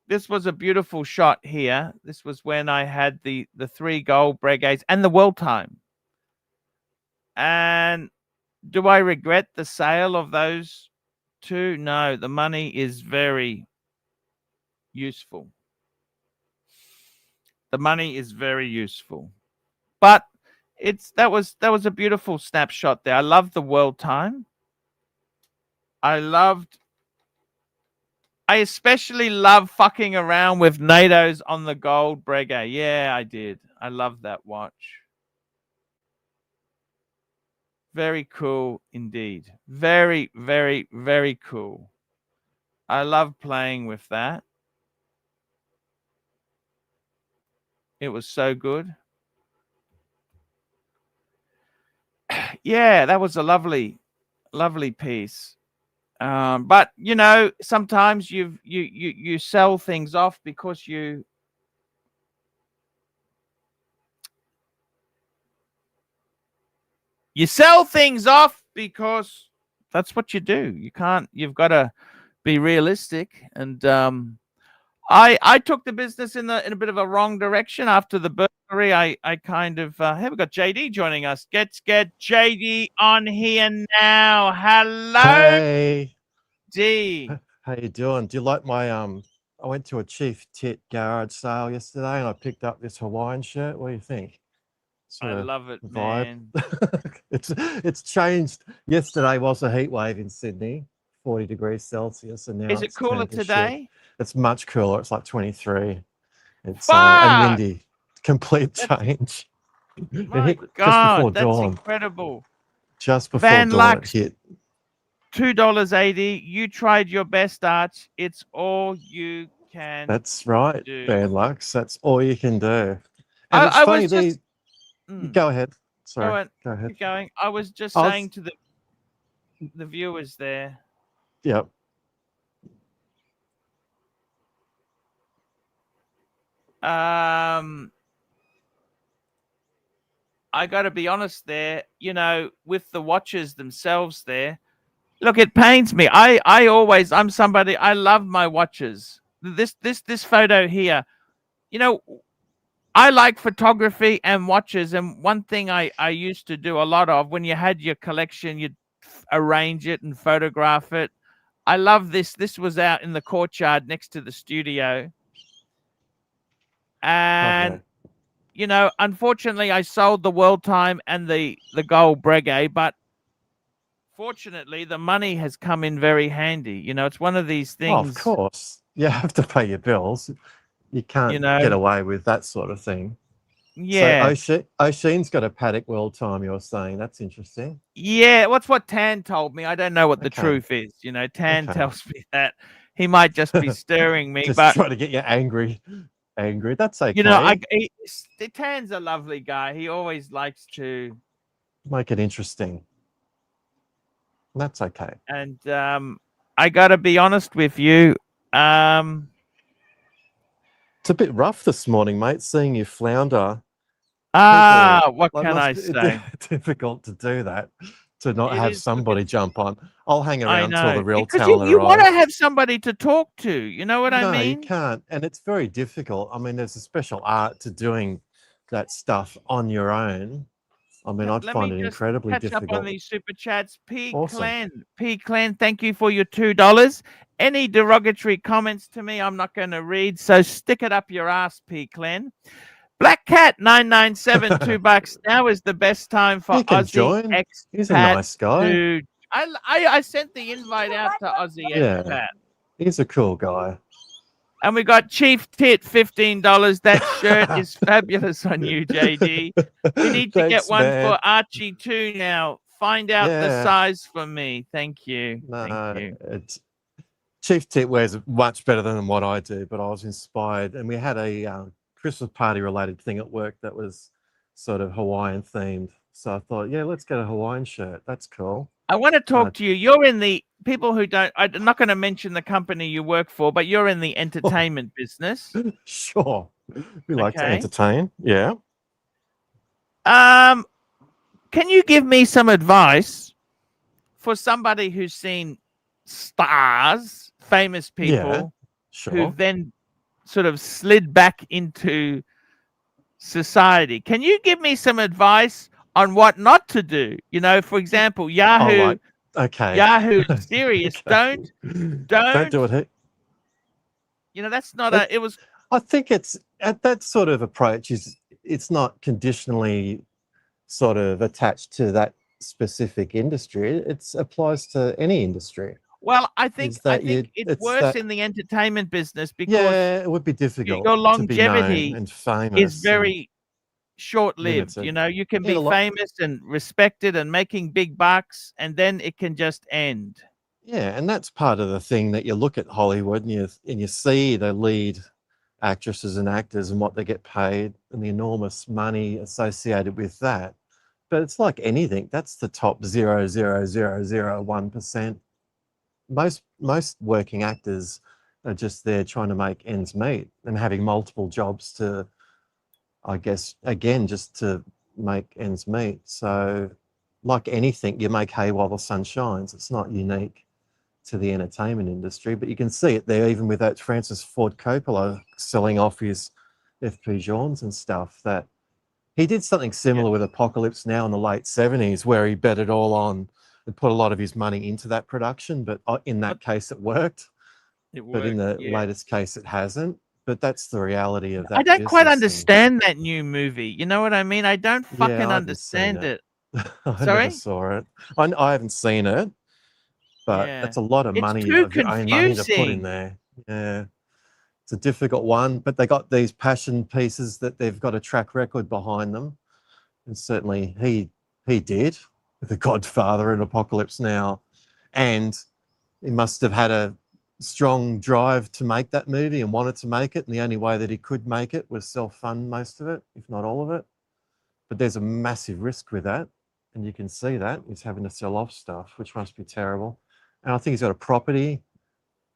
this was a beautiful shot here. This was when I had the 3 gold Breguets and the world time. And do I regret the sale of those 2? No, the money is very useful. The money is very useful. But that was a beautiful snapshot there. I love the world time. I especially love fucking around with NATO's on the gold Breguet. Yeah, I did. I love that watch. Very cool indeed. Very, very, very cool. I love playing with that. It was so good. Yeah, that was a lovely piece. But you know, sometimes you sell things off because you sell things off because that's what you do. You've got to be realistic. And I took the business in a bit of a wrong direction after the burglary. I kind of hey, we got JD joining us. Get JD on here now. Hello, Hey, D. how you doing? Do you like my I went to a Chief Tit garage sale yesterday and I picked up this Hawaiian shirt. What do you think? I Sort of love it, vibe. man. It's changed. Yesterday was a heat wave in Sydney, 40 degrees Celsius, and now Is it it's cooler turned to shit. today? It's much cooler. It's like 23. It's Fuck! and windy. Complete change. It My hit just God, before that's dawn. incredible. Just before Van dawn Lux, it hit. $2.80. You tried your best, Arch. It's all you can. That's right, do. Van Lux. That's all you can do. And it's I funny, was just. go ahead. Go Sorry, on, go ahead. keep going. I was just I was- saying to the viewers there. Yep. I got to be honest there. You know, with the watches themselves there. Look, it pains me. I'm somebody. I love my watches. This photo here. You know, I like photography and watches, and one thing I used to do a lot of when you had your collection, you'd arrange it and photograph it. I love this. This was out in the courtyard next to the studio. And, Okay. you know, unfortunately, I sold the World Time and the Gold Breguet, but fortunately, the money has come in very handy. You know, it's one of these things. Oh, of course. You have to pay your bills. You can't You know, get away with that sort of thing. yeah. So Oisin's got a paddock World Time, you're saying. That's interesting. Yeah, what's what Tan told me. I don't know what the Okay. truth is. You know, Tan Okay. tells me that. He might just be stirring me, Just but try to get you angry. That's okay. you know, Tan's a lovely guy. He always likes to Make it interesting. That's okay. And I got to be honest with you. It's a bit rough this morning, mate, seeing you flounder. What Like, can must I be say? difficult to do that, to not It have is, look, somebody jump on. I'll hang I around till know. the real Because talent you want to arrives. have somebody to talk to. You know what I No, you mean? can't. And it's very difficult. I mean, there's a special art to doing that stuff on your own. I mean, I'd Let find me it just incredibly catch up on difficult. these super chats. Awesome. P Clan, thank you for your $2. Any derogatory comments to me, I'm not going to read. So stick it up your ass, P Clan. Black Cat 997, $2. Now is the best time for He can Aussie join. expat. He's a nice guy. I sent the invite out to Aussie Yeah. expat. He's a cool guy. And we got Chief Tit, $15. That shirt is fabulous on you, JD. You need to get Thanks, one man. for Archie too now. Find out the Yeah. size for me. Thank you. No, Thank you. it's Chief Tit wears much better than what I do, but I was inspired, and we had a Christmas party related thing at work that was sort of Hawaiian themed. So I thought, yeah, let's get a Hawaiian shirt. That's cool. I want to talk to you. You're in the people who don't. I'm not going to mention the company you work for, but you're in the entertainment business. Sure, we like to Okay. entertain. Yeah. Can you give me some advice for somebody who's seen stars, famous people, Yeah, who sure. then sort of slid back into society? Can you give me some advice on what not to do? You know, for example, Yahoo. All right. Okay. Yahoo is serious. Okay. Don't do it. You know, that's not a. It was. I think it's at that sort of approach it's not conditionally sort of attached to that specific industry. It applies to any industry. Well, I think it's worse in the entertainment business because it would be difficult. Your longevity to be known and famous is very short-lived. You know, you can be famous and respected and making big bucks, and then it can just end. Yeah, and that's part of the thing that you look at Hollywood and you see the lead actresses and actors and what they get paid and the enormous money associated with that. But it's like anything, that's the top 0.00001%. Most working actors are just there trying to make ends meet and having multiple jobs to, I guess, again, just to make ends meet. So like anything, you make hay while the sun shines. It's not unique to the entertainment industry, but you can see it there even with that Francis Ford Coppola selling off his FP Journes and stuff. That he did something similar with Apocalypse Now in the late 70s where he bet it all on and put a lot of his money into that production, but in that case it worked. But in the latest case it hasn't. But that's the reality of that. I don't quite understand that new movie. You know what I mean? I don't fucking understand it. I Sorry? never saw it. I haven't seen it. But that's a lot of money of your own money to put in there. Yeah. It's a difficult one, but they got these passion pieces that they've got a track record behind them. And certainly he did with The Godfather and Apocalypse Now. And he must have had a strong drive to make that movie and wanted to make it. And the only way that he could make it was self-fund most of it, if not all of it. But there's a massive risk with that. And you can see that he's having to sell off stuff, which must be terrible. And I think he's got a property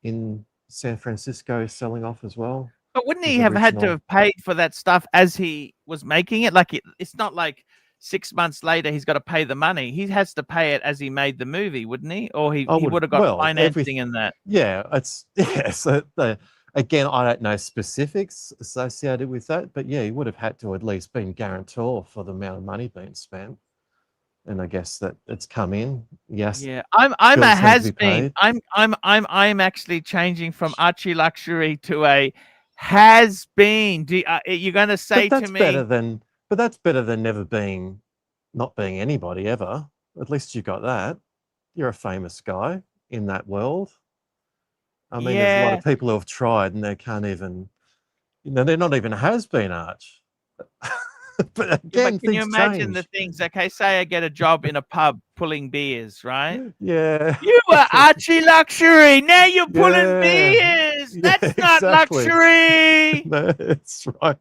in San Francisco selling off as well. But wouldn't he have had to have paid for that stuff as he was making it? Like it's not like 6 months later he's got to pay the money. He has to pay it as he made the movie, wouldn't he? Or he would have got financing in that. Yeah, so again, I don't know specifics associated with that, but yeah, he would have had to at least been guarantor for the amount of money being spent. And I guess that it's come in. Yes. Yeah, I'm a has-been. I'm actually changing from Archie Luxury to a has-been. You're going to say to me? But that's better than not being anybody ever. At least you got that. You're a famous guy in that world. I mean, there's a lot of people who have tried and they can't even, they're not even has-been, Arch. But again, can you imagine the things? Okay, say I get a job in a pub pulling beers, right? Yeah. You were Archie Luxury. Now you're pulling beers. That's not luxury. No, that's right.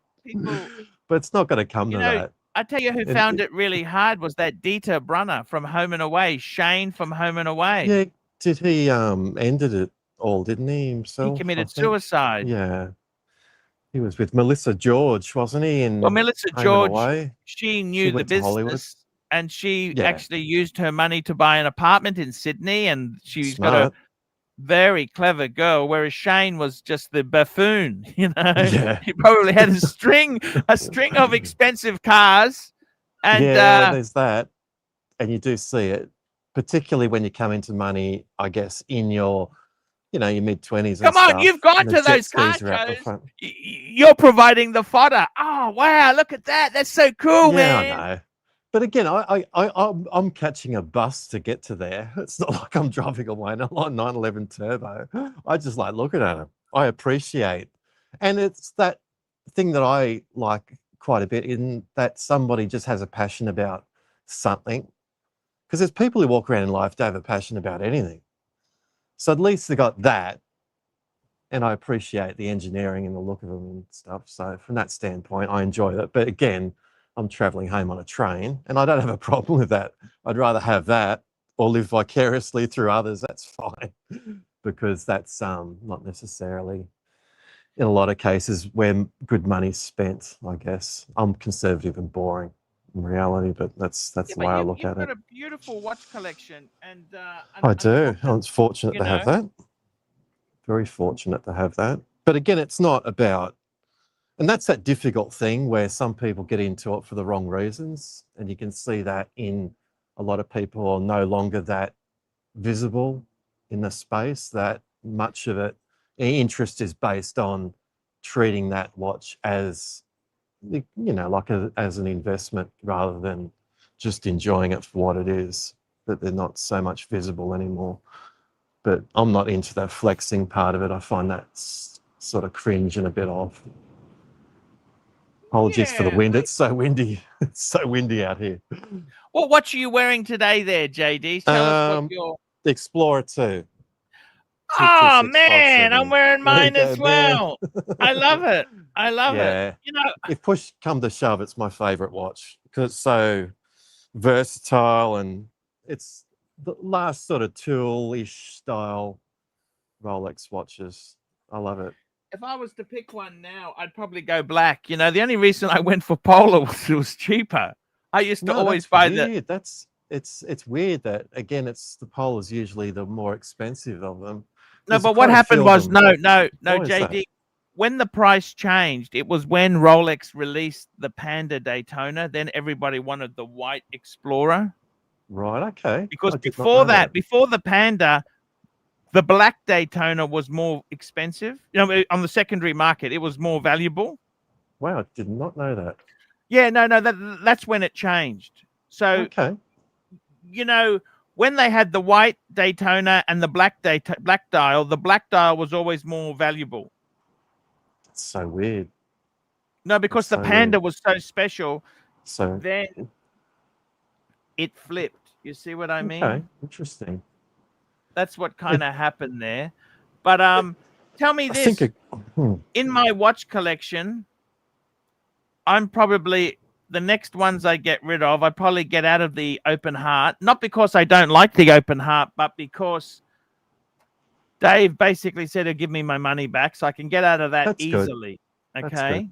But it's not going to come to that. I tell you who found it really hard was that Dieter Brunner from Home and Away, Shane from Home and Away. Yeah, did he ended it all, didn't he, himself? He committed suicide. Yeah. He was with Melissa George, wasn't he? Well, Melissa George, she knew the business and she actually used her money to buy an apartment in Sydney, and she's got a very clever girl, whereas Shane was just the buffoon, He probably had a string of expensive cars. And there's that. And you do see it, particularly when you come into money, I guess, in your your mid-20s. Come on, you've gone to those car shows. You're providing the fodder. Oh, wow, look at that. That's so cool, man. Yeah, I know. But again, I'm catching a bus to get to there. It's not like I'm driving away in a 911 Turbo. I just like looking at them. I appreciate. And it's that thing that I like quite a bit, in that somebody just has a passion about something. Because there's people who walk around in life don't have a passion about anything. So at least they got that, and I appreciate the engineering and the look of them and stuff. So from that standpoint, I enjoy that. But again, I'm traveling home on a train, and I don't have a problem with that. I'd rather have that or live vicariously through others. That's fine, because that's not necessarily, in a lot of cases, where good money's spent. I guess I'm conservative and boring in reality, but that's the way I look at it. You've got a beautiful watch collection, and I do. I'm fortunate to have that. Very fortunate to have that. But again, it's not about, and that's that difficult thing where some people get into it for the wrong reasons, and you can see that in a lot of people are no longer that visible in the space. That much of it, interest is based on treating that watch as like as an investment rather than just enjoying it for what it is, that they're not so much visible anymore. But I'm not into that flexing part of it. I find that sort of cringe and a bit off. Apologies for the wind. It's so windy. It's so windy out here. What watch are you wearing today there, JD? Tell us what your... The Explorer 2. Oh 22657. man, I'm wearing There you mine as go, man. well. I love it. I love it. Yeah. You know, If push come to shove, it's my favorite watch because it's so versatile and it's the last sort of tool-ish style Rolex watches. I love it. if I was to pick one now, I'd probably go black. You know, the only reason I went for polar was it was cheaper. I used to always That's buy weird. It's weird that again it's the Polar's usually the more expensive of them. No, Because but what happened was no, Why is that? JD. When the price changed, it was when Rolex released the Panda Daytona. Then everybody wanted the white Explorer Right, okay. because I did not know that. before the Panda, the black Daytona was more expensive. You know, on the secondary market, it was more valuable. Wow, I did not know that. Yeah, no, that's when it changed. So Okay. you know, when they had the white Daytona and the black dial, the black dial was always more valuable. It's so weird. No, because That's the so Panda weird. was so special, So then it flipped. You see what I mean? okay, interesting. That's what kind of happened there. But tell me I this: think in my watch collection, I'm probably the next ones I get rid of. I probably get out of the open heart, not because I don't like the open heart, but because Dave basically said he'll give me my money back, so I can get out of that That's good. easily. That's Okay. good.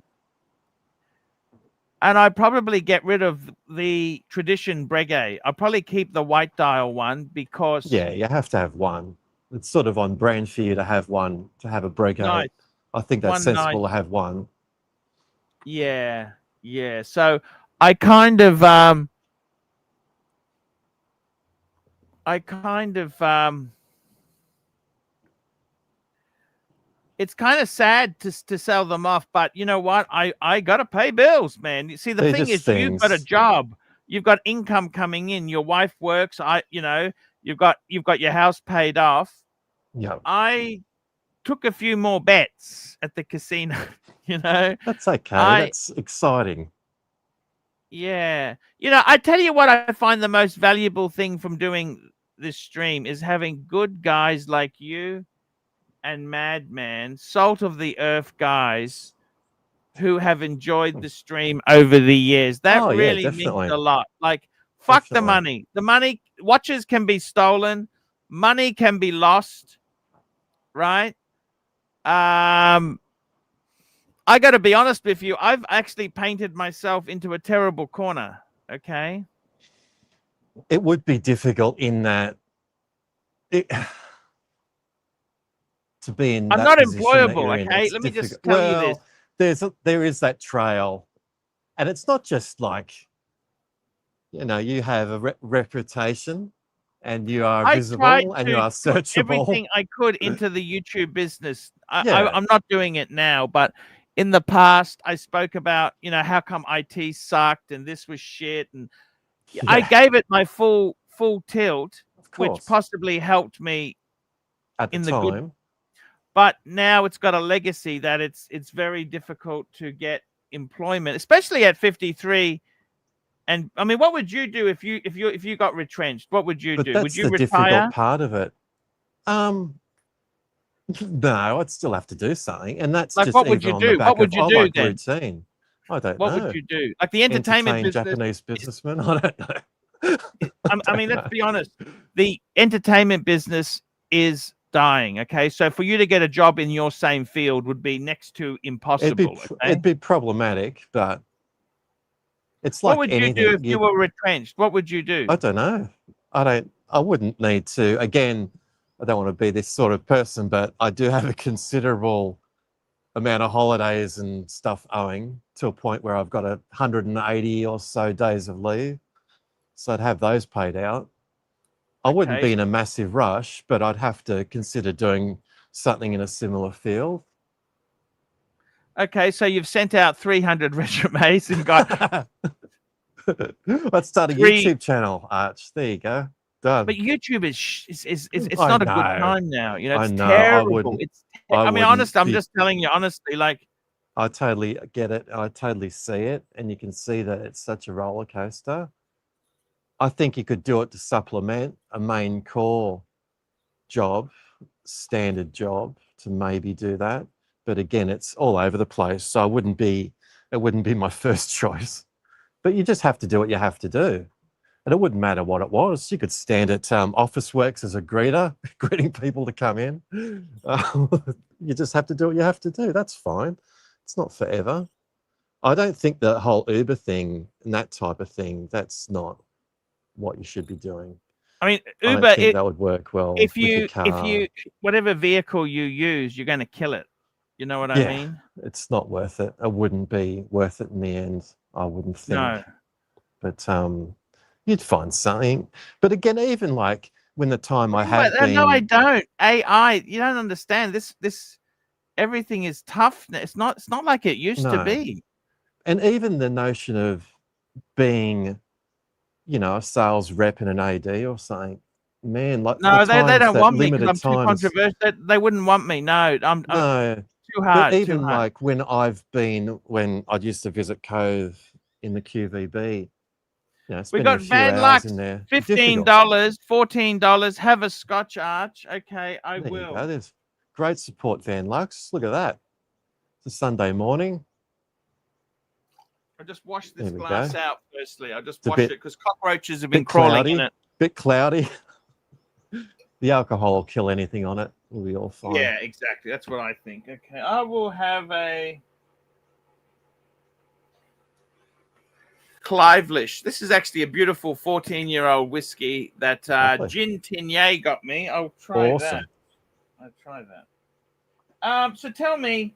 And I probably get rid of the tradition Breguet. I'll probably keep the white dial one because Yeah, you have to have one. It's sort of on brand for you to have one, to have a Breguet. nice. I think that's One sensible nice. to have one. Yeah, yeah. So I kind of it's kind of sad to sell them off, but you know what? I got to pay bills, man. You see, the They're thing just is, you've got a things. job, you've got income coming in. Your wife works. You've got your house paid off. Yeah, I took a few more bets at the casino. You know, that's okay. That's exciting. yeah. You know, I tell you what, I find the most valuable thing from doing this stream is having good guys like you and Madman, salt of the earth guys who have enjoyed the stream over the years. That Oh, yeah, really means definitely. a lot. Like, fuck the Definitely. money. The money, watches can be stolen, money can be lost, right? I got to be honest with you. I've actually painted myself into a terrible corner. Okay. It would be difficult in that to be in I'm that not position that employable. you're in. Okay. It's Let me difficult. just tell you this. There is that trail, and it's not just like, you know, you have a reputation, and you are I tried visible, and you to are put searchable. everything I could into the YouTube business. Yeah. I'm not doing it now, but in the past, I spoke about, you know, how come IT sucked and this was shit, and I Yeah, gave it my full tilt, of which course. possibly helped me At the in the time. good. But now it's got a legacy that it's very difficult to get employment, especially at 53. And I mean, what would you do if you got retrenched? What would you But do? Would that's you the retire? difficult part of it. No, I'd still have to do something, and that's Like, just what would even you on the do? back What would of you I do like then? routine. I don't What know. would you do? Like the entertainment business. Japanese businessmen. I don't know. I mean, let's be honest. The entertainment business is dying. Okay, so for you to get a job in your same field would be next to impossible. It'd be problematic, but it's What like would you anything. do if you were retrenched? What would you do? I don't know. I wouldn't need to. Again, I don't want to be this sort of person, but I do have a considerable amount of holidays and stuff owing to a point where I've got 180 or so days of leave. So I'd have those paid out. I wouldn't be in a massive rush, but I'd have to consider doing something in a similar field. Okay, so you've sent out 300 resumes and got Let's start a YouTube channel, Arch. There you go. Done. But YouTube is it's I not a good know. time now. You know, I it's know. terrible. I mean, honestly, I'm be- just telling you honestly, like I totally get it. I totally see it. And you can see that it's such a roller coaster. I think you could do it to supplement a main core job standard job to maybe do that. But again, it's all over the place. So it wouldn't be my first choice. But you just have to do what you have to do. And it wouldn't matter what it was. You could stand at Office Works as a greeter, greeting people to come in. You just have to do what you have to do. That's fine. It's not forever. I don't think the whole Uber thing and that type of thing, that's not what you should be doing. I mean, I Uber, don't think that would work well if with your you car. whatever vehicle you use, you're going to kill it. You know what I mean? It's not worth it. It wouldn't be worth it in the end, I wouldn't think. No. But you'd find something. But again, even like when the time I had been... No, I don't. AI, you don't understand. This everything is tough. It's not like it used to be. And even the notion of being, you know, a sales rep in an AD or something, man, like no, they don't want me because I'm too times, controversial. They wouldn't want me. No, I'm too hard. But even too hard. like when I used to visit Cove in the QVB, you know, we got Van Lux, $15, $14. Have a Scotch, Arch. Okay, I there will. You go. There's great support, Van Lux. Look at that. It's a Sunday morning. I just washed this glass out firstly. I just It's washed it because cockroaches have been crawling in it. Bit cloudy. The alcohol will kill anything on it. We'll be all fine. Yeah, exactly. That's what I think. Okay, I will have a Clivelish. This is actually a beautiful 14-year-old whiskey that Gin Tinier got me. I'll try that. I'll try that. So tell me,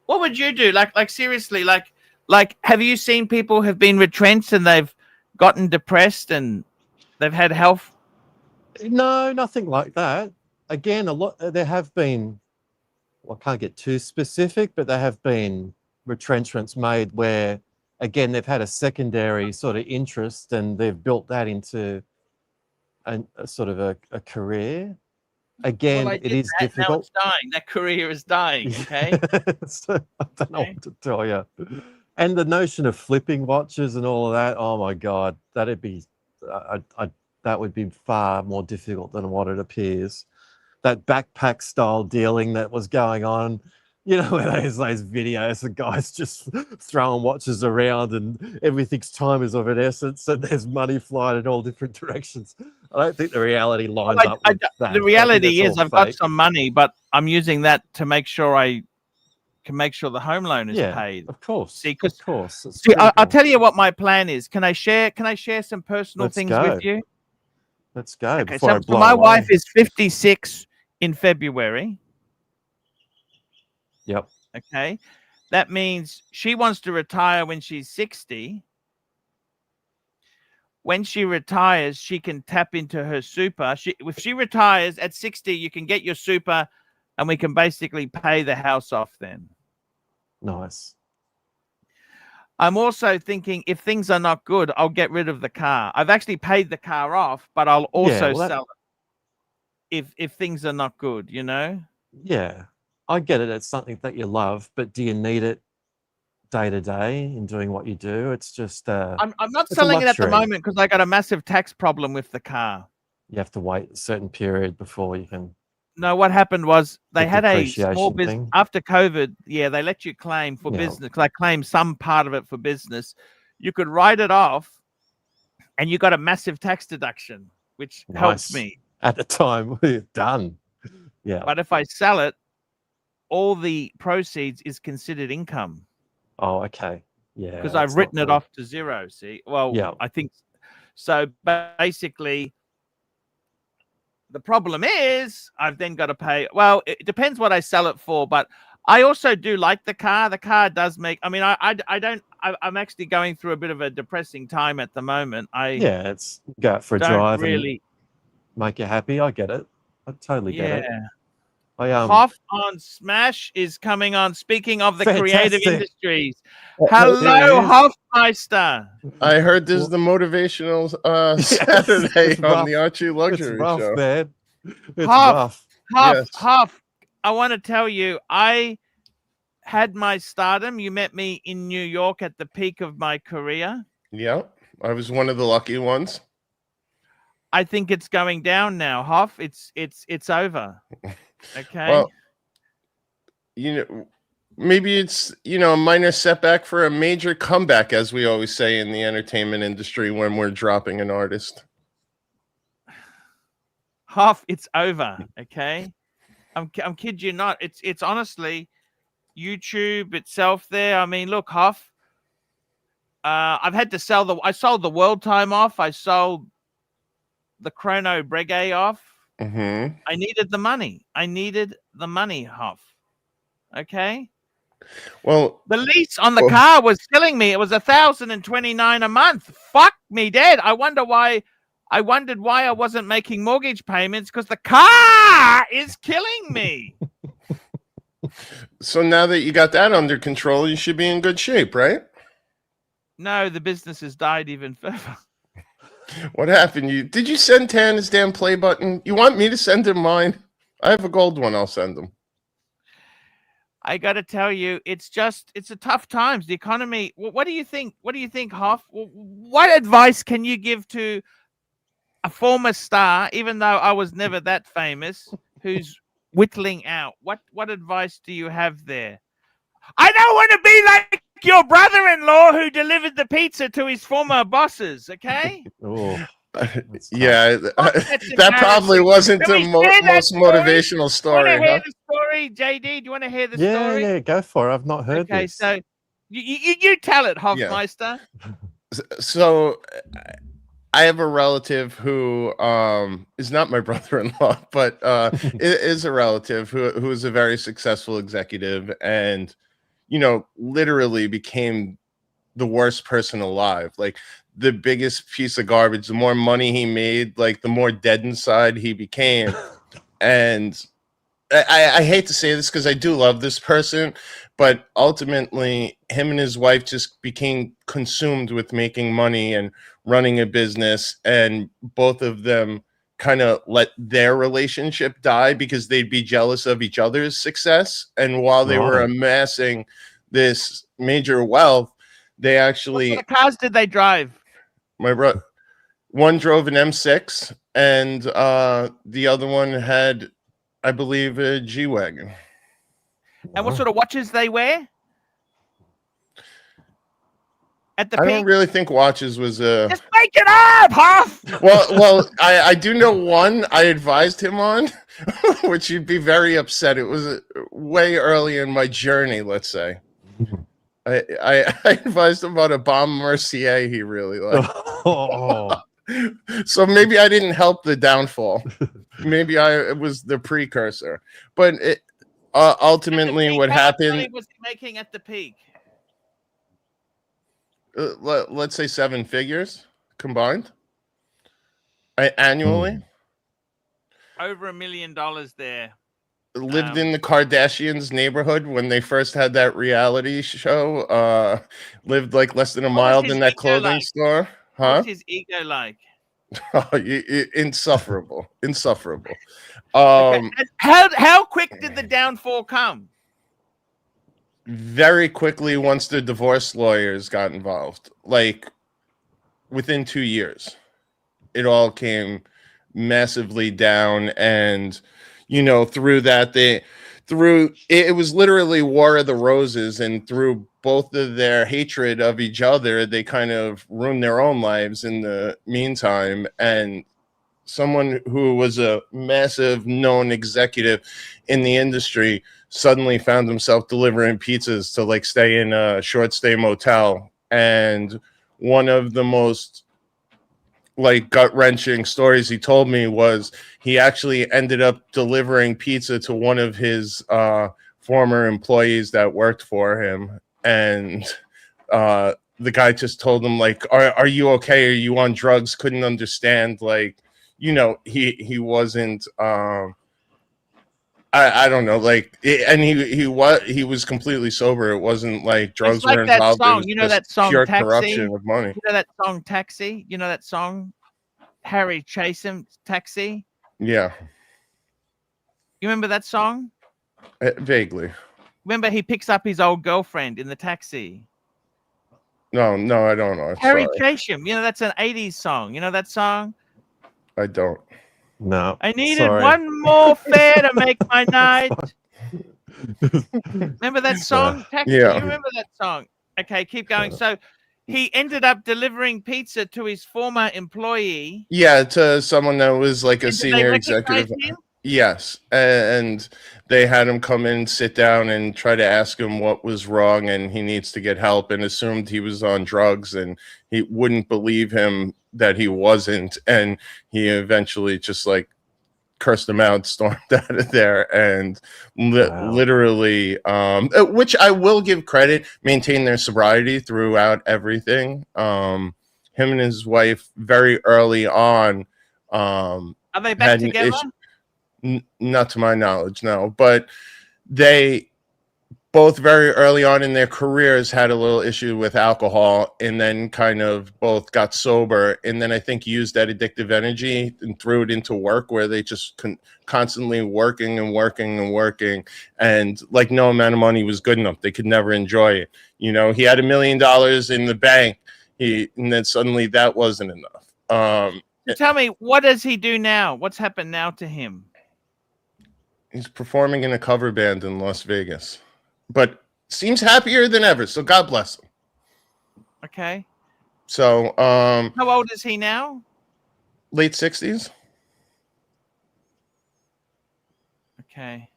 what would you do? Like seriously, like have you seen people have been retrenched and they've gotten depressed and they've had health? No, nothing like that. Again, there have been, well, I can't get too specific, but there have been retrenchments made where, again, they've had a secondary sort of interest and they've built that into a sort of a career. Again, it is difficult. Now it's dying. That career is dying. Okay. So I don't know what to tell you. And the notion of flipping watches and all of that, oh my God, that'd be, that would be far more difficult than what it appears. That backpack style dealing that was going on, you know, where there's those videos of guys just throwing watches around and everything's time is of an essence and there's money flying in all different directions. I don't think the reality lines up with that. The reality is I've got some money, but I'm using that to make sure I can make sure the home loan is paid. Of course. See, of course. I'll tell you what my plan is. Can I share some personal things with you? Let's go. Okay, so my wife is 56 in February. Yep. Okay. That means she wants to retire when she's 60. When she retires, she can tap into her super. If she retires at 60, you can get your super and we can basically pay the house off then. Nice. I'm also thinking if things are not good, I'll get rid of the car. I've actually paid the car off, but I'll also sell it if things are not good, you know? Yeah. I get it. It's something that you love, but do you need it day to day in doing what you do? It's just I'm not selling it at the moment because I got a massive tax problem with the car. You have to wait a certain period before you can. No, what happened was they had a small business after COVID. Yeah, they let you claim for business because I claimed some part of it for business. You could write it off and you got a massive tax deduction, which helps me. At the time, we're done. Yeah. But if I sell it, all the proceeds is considered income. Oh, okay. Yeah. Because I've written it off to zero. See? Well, I think so. Basically, the problem is I've then got to pay. Well, it depends what I sell it for, but I also do like the car. The car does make. I mean, I'm actually going through a bit of a depressing time at the moment. It's go out for a drive really and make you happy. I get it. I totally get it. Hoff on Smash is coming on. Speaking of the creative industries, hello, Hoffmeister. I heard this is the motivational Saturday on the Archie Luxury Show. Man. It's rough. Hoff. I want to tell you, I had my stardom. You met me in New York at the peak of my career. Yeah, I was one of the lucky ones. I think it's going down now, Hoff. It's over. Okay. Well, maybe it's, a minor setback for a major comeback, as we always say in the entertainment industry when we're dropping an artist. Hoff, it's over. Okay. I'm kid you not. It's honestly YouTube itself there. I mean, look, Hoff. I've had to I sold the World Time off. I sold the Chrono Breguet off. Mm-hmm. I needed the money. Hoff. Okay. Well, the lease on the car was killing me. It was $1,029 a month. Fuck me dead. I wondered why I wasn't making mortgage payments, because the car is killing me. So now that you got that under control, you should be in good shape, right? No, the business has died even further. What happened? Did you send Tan his damn play button? You want me to send him mine? I have a gold one. I'll send him. I got to tell you, it's a tough times. The economy. What do you think? Hoff? What advice can you give to a former star, even though I was never that famous, who's whittling out? What advice do you have there? I don't want to be like your brother-in-law who delivered the pizza to his former bosses. Okay. Oh. Yeah, that probably wasn't the most motivational story. Want to hear the story, JD? Do you want to hear the story? Yeah, go for it. I've not heard this. Okay, so you tell it, Hofmeister. Yeah. So I have a relative who is not my brother-in-law, but is a relative who is a very successful executive, and literally became the worst person alive. Like, the biggest piece of garbage. The more money he made, like, the more dead inside he became. And I hate to say this because I do love this person, but ultimately him and his wife just became consumed with making money and running a business, and both of them kind of let their relationship die because they'd be jealous of each other's success. And while they were amassing this major wealth, they actually... What sort of cars did they drive? My brother, one drove an M6, and the other one had, I believe, a G-Wagon. And what sort of watches they wear? At the I peak? don't really think watches was a... Just make it up, Huff! Well, I do know one I advised him on, which you'd be very upset. It was way early in my journey, let's say. I advised him about a Bomb Mercier he really liked. So maybe I didn't help the downfall. Maybe I was the precursor. But ultimately what happened... What was he making at the peak? Let's say 7 figures combined. Annually. Over $1 million there. Lived in the Kardashians' neighborhood when they first had that reality show. Lived like less than a mile in that clothing store. Huh? What's his ego like? Insufferable. Insufferable. Okay. How quick did the downfall come? Very quickly, once the divorce lawyers got involved. Like, within 2 years. It all came massively down, and through that, it was literally War of the Roses, and through both of their hatred of each other, they kind of ruined their own lives in the meantime. And someone who was a massive known executive in the industry suddenly found himself delivering pizzas to like stay in a short stay motel. And one of the most like gut-wrenching stories he told me was he actually ended up delivering pizza to one of his former employees that worked for him, and the guy just told him like, are you okay, are you on drugs? Couldn't understand, like, he wasn't I don't know, like, and he was completely sober. It wasn't like drugs were involved. That song, that song, pure Taxi? corruption of money. You know that song, Taxi? You know that song, Harry Chase Him, Taxi? Yeah. You remember that song? Vaguely. Remember, he picks up his old girlfriend in the taxi. No, I don't know. Harry Chase Him. That's an 80s song. You know that song? I don't. No. I needed sorry. one more fare to make my night. Remember that song? Taxi? Yeah. You remember that song? Okay, keep going. So he ended up delivering pizza to his former employee. Yeah, to someone that was like a And did they senior recognize executive. him? Yes, and they had him come in, sit down, and try to ask him what was wrong, and he needs to get help, and assumed he was on drugs, and he wouldn't believe him that he wasn't, and he eventually just like cursed him out, stormed out of there, and Wow. literally, which I will give credit, maintained their sobriety throughout everything. Him and his wife very early on. Are they back Had an together? issue. Not to my knowledge, no. But they both very early on in their careers had a little issue with alcohol, and then kind of both got sober, and then I think used that addictive energy and threw it into work, where they just constantly working and working and working, and like no amount of money was good enough. They could never enjoy it. You know, he had $1 million in the bank, and then suddenly that wasn't enough. Tell me, what does he do now? What's happened now to him? He's performing in a cover band in Las Vegas, but seems happier than ever. So God bless him. Okay. So, How old is he now? late 60s. Okay.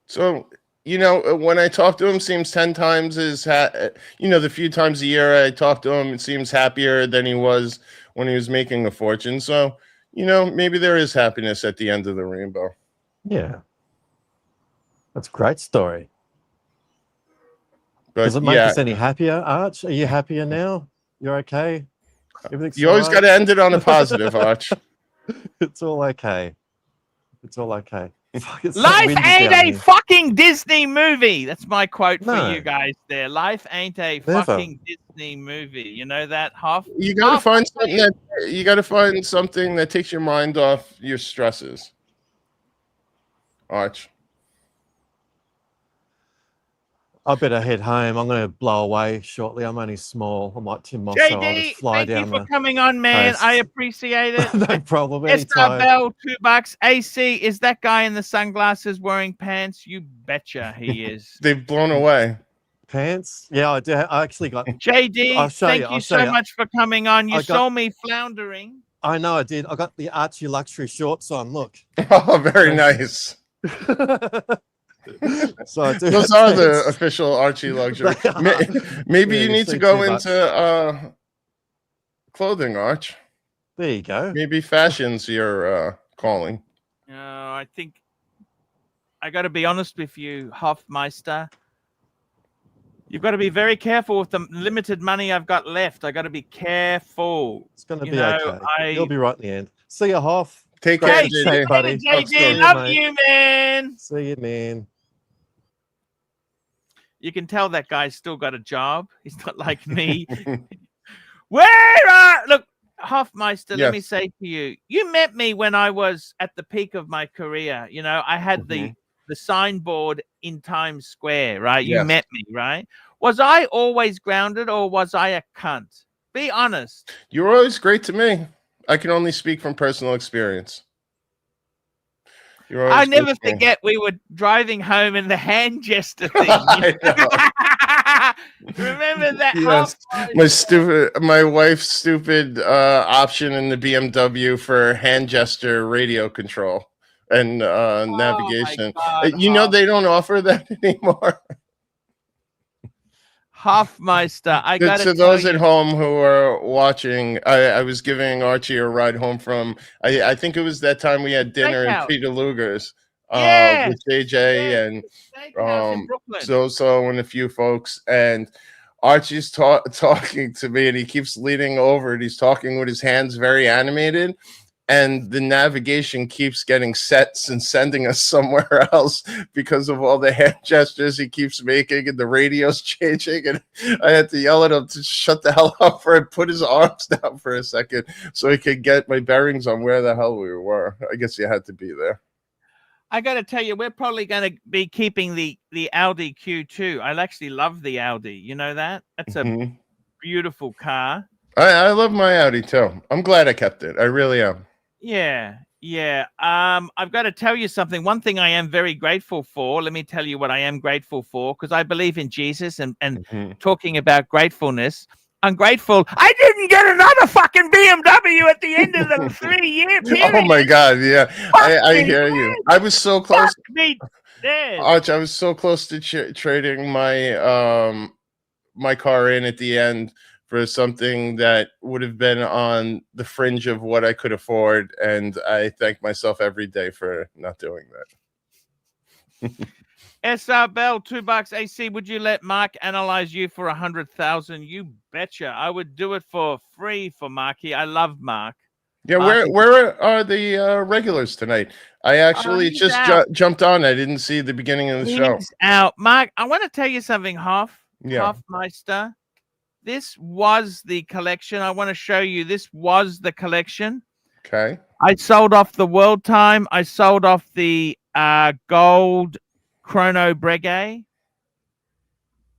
So, you know, when I talk to him, seems 10 times as, the few times a year I talk to him, it seems happier than he was when he was making a fortune. So, maybe there is happiness at the end of the rainbow. Yeah. That's a great story. But Does it make us any happier, Arch? Are you happier now? You're okay? Everything's you always all got right? to end it on a positive, Arch. It's all okay. It's all okay. Fuck, it's so Life windy ain't down a here. fucking Disney movie. That's my quote for No. you guys there. Life ain't a Never. fucking Disney movie. You know that, Hoff? You got to Hoff, find something that takes your mind off your stresses. Arch. I better head home. I'm going to blow away shortly. I'm only small. I'm like Tim Mosso. I'll JD, just fly thank you down for the coming on, man. coast. I appreciate it. No problem. Esther Anytime. Bell, $2. AC, is that guy in the sunglasses wearing pants? You betcha he is. They've blown away. Pants? Yeah, I do. I actually got. JD, I'll show thank you, you I'll show so you. much for coming on. You I got- saw me floundering. I know I did. I got the Archie luxury shorts on. Look. Oh, very nice. So I do Those have are the pants. official Archie luxury. They are. Maybe Yeah, you you need to see go $2. into clothing, Arch. There you go. Maybe fashion's your calling. No, I think I got to be honest with you, Hofmeister. You've got to be very careful with the limited money I've got left. I got to be careful. It's going to You be know, okay. You'll be right in the end. See you, Hoff. Take Great care, Hey, chat, JJ. buddy. JD, See you, love mate. you, man. See you, man. You can tell that guy's still got a job. He's not like me. Where are look, Hofmeister? Let me Yes. say to you, you met me when I was at the peak of my career. You know, I had the signboard in Times Square, right? You Yes. met me, right? Was I always grounded or was I a cunt? Be honest. You were always great to me. I can only speak from personal experience. I never forget we were driving home in the hand gesture thing. I Remember that? Yes. Hofmeister? My wife's stupid option in the BMW for hand gesture radio control and navigation. God, You know they don't offer that anymore. Hofmeister, I got To those at home who are watching, I was giving Archie a ride home from, I think it was that time we had dinner in Steakhouse. Peter Luger's Yes. with JJ and Steakhouse in Brooklyn. so and a few folks. And Archie's talking to me and he keeps leaning over and he's talking with his hands very animated. And the navigation keeps getting set and sending us somewhere else because of all the hand gestures he keeps making and the radio's changing. And I had to yell at him to shut the hell up and put his arms down for a second so he could get my bearings on where the hell we were. I guess you had to be there. I got to tell you, we're probably going to be keeping the Audi Q2. I actually love the Audi. You know that? That's a beautiful car. I love my Audi too. I'm glad I kept it. I really am. Yeah, yeah. I've got to tell you something. One thing I am very grateful for. Let me tell you what I am grateful for, because I believe in Jesus and Mhm. talking about gratefulness. I'm grateful I didn't get another fucking BMW at the end of the 3-year period. Oh my God, yeah, Fuck I me hear you. dead. I was so close. Fuck me dead. Arch, I was so close to trading my car in at the end for something that would have been on the fringe of what I could afford, and I thank myself every day for not doing that. SR Bell, $2 AC. Would you let Mark analyze you for 100,000? You betcha. I would do it for free for Marky. I love Mark. Yeah, Marky. where are the regulars tonight? I actually he's just out. jumped on. I didn't see the beginning of the show. He's out. Mark, I want to tell you something, Hoff. Yeah. Hoffmeister. This was the collection. I want to show you. This was the collection. Okay. I sold off the World Time. I sold off the gold Chrono Breguet.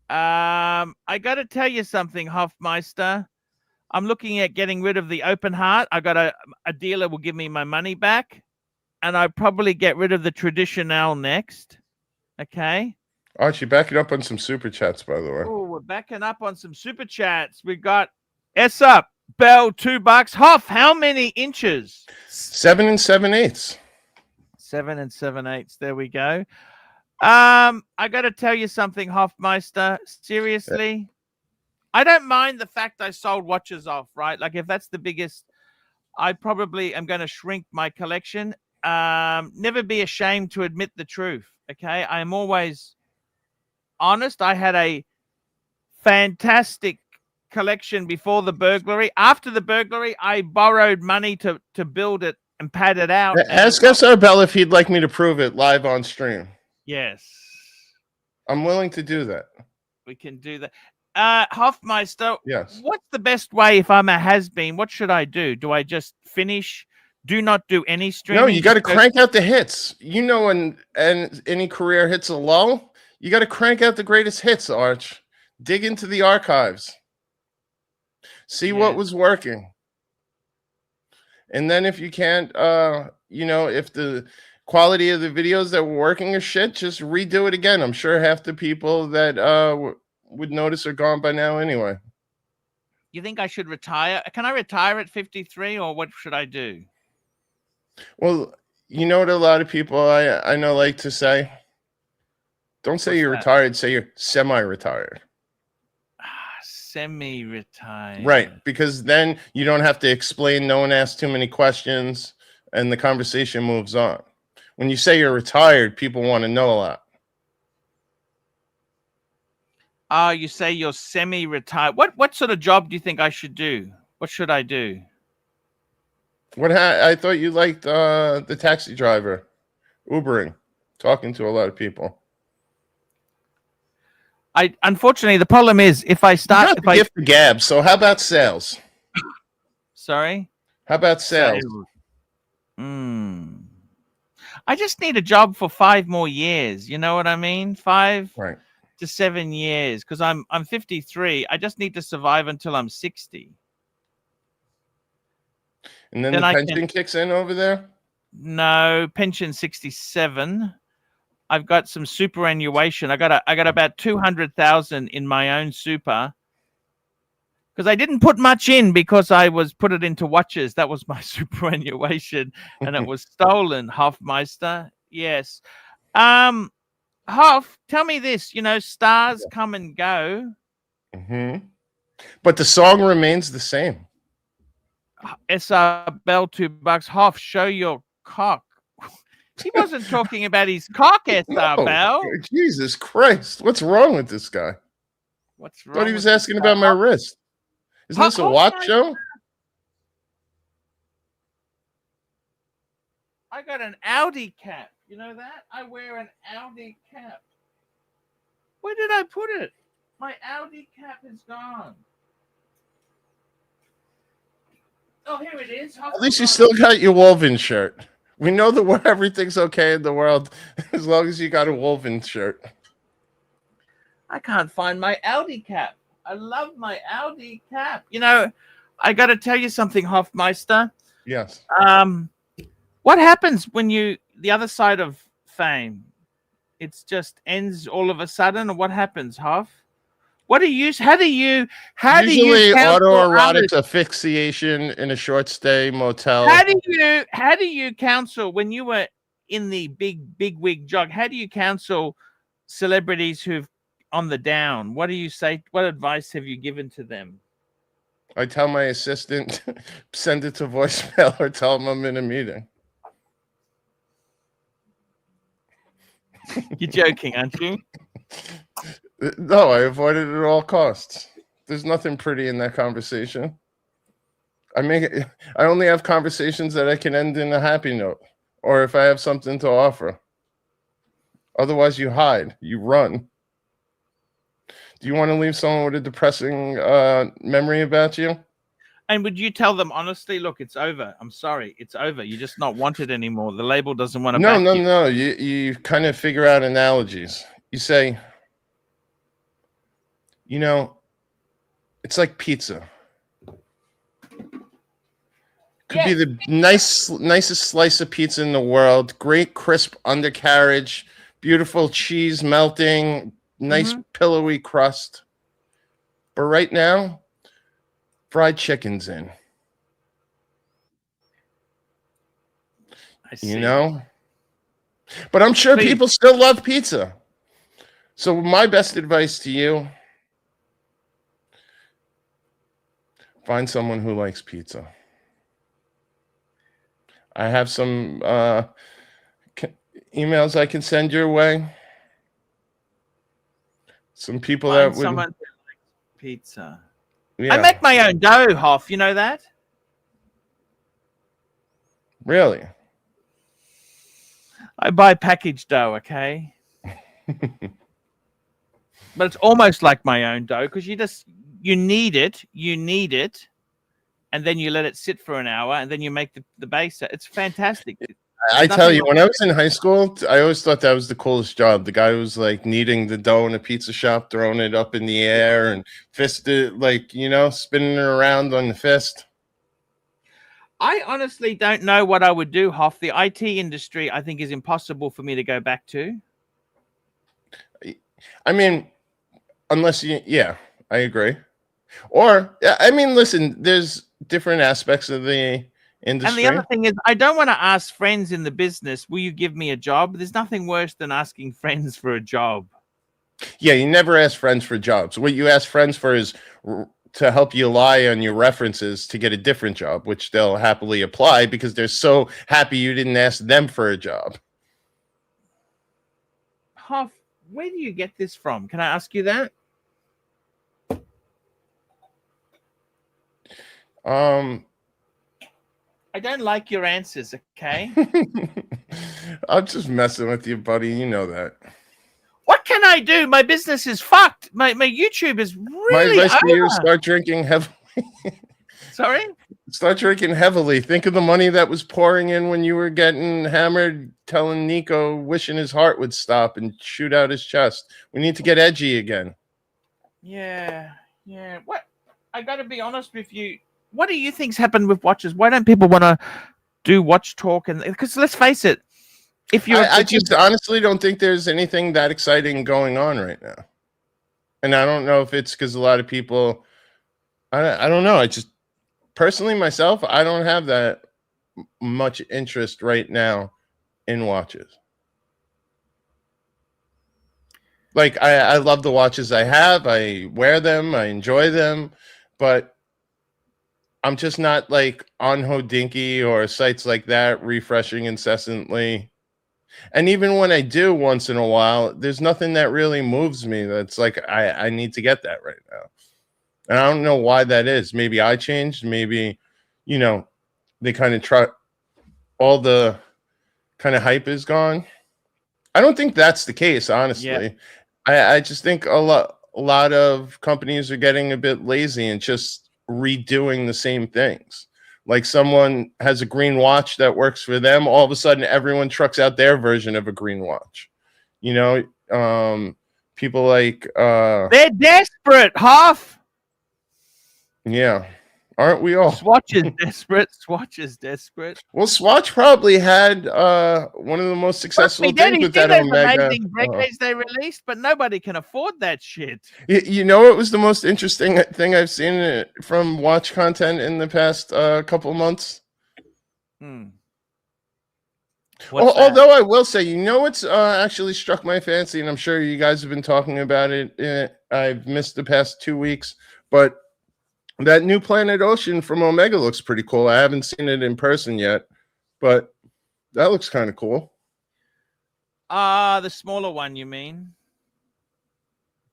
I got to tell you something, Hoffmeister. I'm looking at getting rid of the Open Heart. I got a dealer will give me my money back, and I'd probably get rid of the Traditional next. Okay. Archie, backing up on some super chats, by the way. Oh, we're backing up on some super chats. We got S up, Bell, $2. Hoff, how many inches? 7 7/8. 7 7/8. There we go. I got to tell you something, Hoffmeister. Seriously, I don't mind the fact I sold watches off, right? Like if that's the biggest, I probably am going to shrink my collection. Never be ashamed to admit the truth. Okay. I am always honest. I had a fantastic collection before the burglary. After the burglary, I borrowed money to build it and pad it out. Ask SR Bell if he'd like me to prove it live on stream. Yes. I'm willing to do that. We can do that. Hoffmeister, Yes. what's the best way if I'm a has-been? What should I do? Do I just finish? Do not do any streaming? No, you got to crank out the hits. You know, when and any career hits a lull, you got to crank out the greatest hits, Arch. Dig into the archives. See what was working. And then if you can't, you know, if the quality of the videos that were working are shit, just redo it again. I'm sure half the people that would notice are gone by now anyway. You think I should retire? Can I retire at 53 or what should I do? Well, you know what a lot of people I know like to say? Don't say you're retired, say you're semi-retired. Semi-retired. Right, because then you don't have to explain, no one asks too many questions, and the conversation moves on. When you say you're retired, people want to know a lot. Oh, you say you're semi-retired. What sort of job do you think I should do? What should I do? I thought you liked the taxi driver, Ubering, talking to a lot of people. Unfortunately, the problem is if I start, if I gift the gab. So how about sales? Sorry. How about sales? I just need a job for 5 more years. You know what I mean? 5 right. to 7 years, because I'm 53. I just need to survive until I'm 60. And then the pension kicks in over there? No, pension 67. I've got some superannuation. I got about 200,000 in my own super, because I didn't put much in because I was put it into watches. That was my superannuation, and it was stolen. Hoffmeister, yes. Hoff, tell me this. You know, stars come and go. But the song remains the same. SR Bell, $2. Hoff, show your cock. He wasn't talking about his cock, SR Bell. Jesus Christ. What's wrong with this guy? What's wrong? I thought he was asking about my wrist. Isn't this a watch show? I got an Audi cap. You know that? I wear an Audi cap. Where did I put it? My Audi cap is gone. Oh, here it is. At least you still got your Wolven shirt. We know that everything's okay in the world as long as you got a Wolven shirt. I can't find my Audi cap. I love my Audi cap. You know, I got to tell you something, Hoffmeister. Yes. What happens when the other side of fame? It's just ends all of a sudden, or what happens, Huff? How do you Usually counsel autoerotic others? asphyxiation in a short stay motel. How do you counsel when you were in the big wig jog? How do you counsel celebrities who've on the down? What do you say? What advice have you given to them? I tell my assistant, send it to voicemail or tell them I'm in a meeting. You're joking, aren't you? No, I avoid it at all costs. There's nothing pretty in that conversation. I only have conversations that I can end in a happy note, or if I have something to offer. Otherwise, you hide, you run. Do you want to leave someone with a depressing memory about you? And would you tell them honestly, look, it's over. I'm sorry, it's over. You're just not wanted anymore. The label doesn't want to back you. No. You kind of figure out analogies. You say, you know, it's like pizza. Could be the nicest slice of pizza in the world. Great crisp undercarriage, beautiful cheese melting, nice pillowy crust. But right now, fried chicken's in. I see. You know? But I'm sure people still love pizza. So my best advice to you, find someone who likes pizza. I have some emails I can send your way. Some people Find that would someone who likes pizza. Yeah. I make my own dough, Hoff. You know that? Really? I buy packaged dough, okay? But it's almost like my own dough because you knead it, and then you let it sit for an hour, and then you make the base. It's fantastic. I tell you, when I was in high school, I always thought that was the coolest job. The guy who was like kneading the dough in a pizza shop, throwing it up in the air and fisted, like, you know, spinning it around on the fist. I honestly don't know what I would do, Hoff. The IT industry, I think, is impossible for me to go back to. I mean, unless I agree. Or, I mean, listen, there's different aspects of the industry. And the other thing is, I don't want to ask friends in the business, will you give me a job? There's nothing worse than asking friends for a job. Yeah, you never ask friends for jobs. What you ask friends for is to help you lie on your references to get a different job, which they'll happily apply because they're so happy you didn't ask them for a job. Hoff, where do you get this from? Can I ask you that? I don't like your answers, okay? I'm just messing with you, buddy. You know that. What can I do? My business is fucked. My YouTube is really My advice to you over. is start drinking heavily. Sorry? Start drinking heavily. Think of the money that was pouring in when you were getting hammered, telling Nico, wishing his heart would stop and shoot out his chest. We need to get edgy again. Yeah. What? I got to be honest with you. What do you think's happened with watches? Why don't people want to do watch talk? And because let's face it, I just honestly don't think there's anything that exciting going on right now. And I don't know if it's because a lot of people, I don't know. I just personally myself, I don't have that much interest right now in watches. Like I love the watches I have. I wear them. I enjoy them, but I'm just not like on Hodinkee or sites like that refreshing incessantly. And even when I do once in a while, there's nothing that really moves me that's like I need to get that right now. And I don't know why that is. Maybe I changed. Maybe, you know, they kind of try, all the kind of hype is gone. I don't think that's the case, honestly. Yeah. I just think a lot of companies are getting a bit lazy and just redoing the same things. Like someone has a green watch that works for them, all of a sudden everyone trucks out their version of a green watch. You know, people like they're desperate, Hoff. Yeah. Aren't we all? Swatch is desperate. Swatch is desperate. Well, Swatch probably had one of the most successful things with that those Omega. amazing records they released, but nobody can afford that shit. You know, it was the most interesting thing I've seen from watch content in the past couple months. Although I will say, you know, it's actually struck my fancy, and I'm sure you guys have been talking about it. I've missed the past 2 weeks, but that new Planet Ocean from Omega looks pretty cool. I haven't seen it in person yet, but that looks kind of cool. The smaller one, you mean?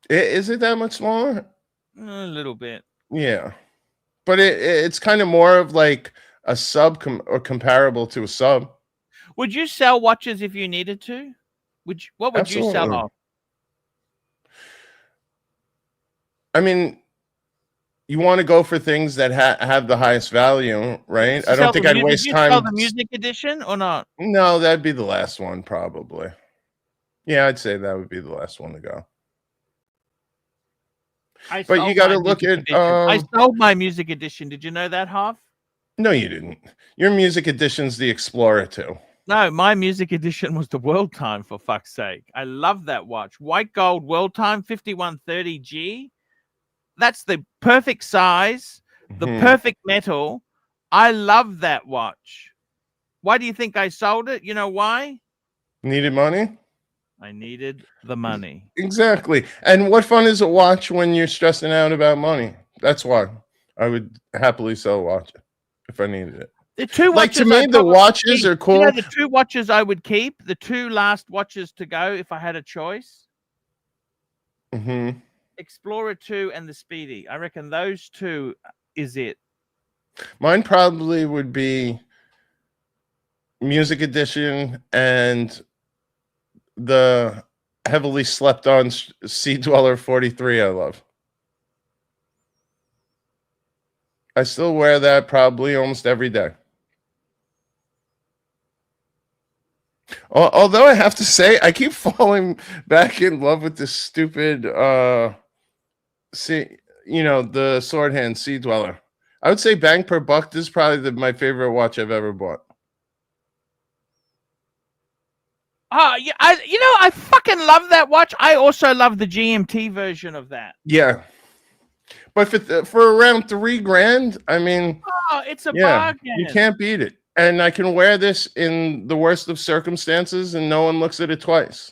Is it that much smaller? A little bit. Yeah, but it's kind of more of like a sub or comparable to a sub. Would you sell watches if you needed to? What would you sell off? I mean, you want to go for things that have the highest value, right? I don't think I'd waste time. Sell the music edition or not? No, that'd be the last one probably. Yeah, I'd say that would be the last one to go. But you got to look at. I sold my music edition. Did you know that, Half? No, you didn't. Your music edition's the Explorer 2. No, my music edition was the World Time, for fuck's sake. I love that watch. White gold World Time 5130G. That's the perfect size, the perfect metal. I love that watch. Why do you think I sold it? You know why? Needed money? I needed the money. Exactly. And what fun is a watch when you're stressing out about money? That's why I would happily sell a watch if I needed it. The two watches, like, to me, the watches are cool. You know, the two watches I would keep, the two last watches to go if I had a choice. Explorer 2 and the Speedy. I reckon those two is it. Mine probably would be Music Edition and the heavily slept on Sea Dweller 43 I love. I still wear that probably almost every day. Although I have to say, I keep falling back in love with this stupid, the sword hand Sea Dweller. I would say bang per buck. This is probably my favorite watch I've ever bought. Yeah, I fucking love that watch. I also love the GMT version of that. Yeah, but for around $3,000, I mean, it's a bargain. You can't beat it. And I can wear this in the worst of circumstances, and no one looks at it twice.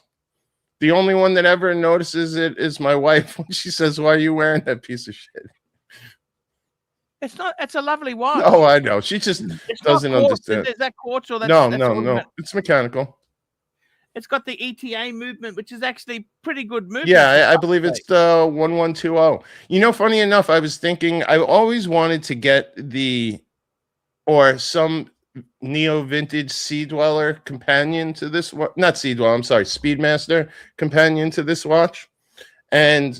The only one that ever notices it is my wife when she says, "Why are you wearing that piece of shit?" It's not. It's a lovely watch. Oh, I know. She just doesn't understand. Is that quartz or that's no. It's mechanical. It's got the ETA movement, which is actually pretty good movement. Yeah, I believe it's the 1120. You know, funny enough, I was thinking I always wanted to get some neo vintage Sea Dweller companion to this watch. Not Sea Dweller, I'm sorry, Speedmaster companion to this watch. And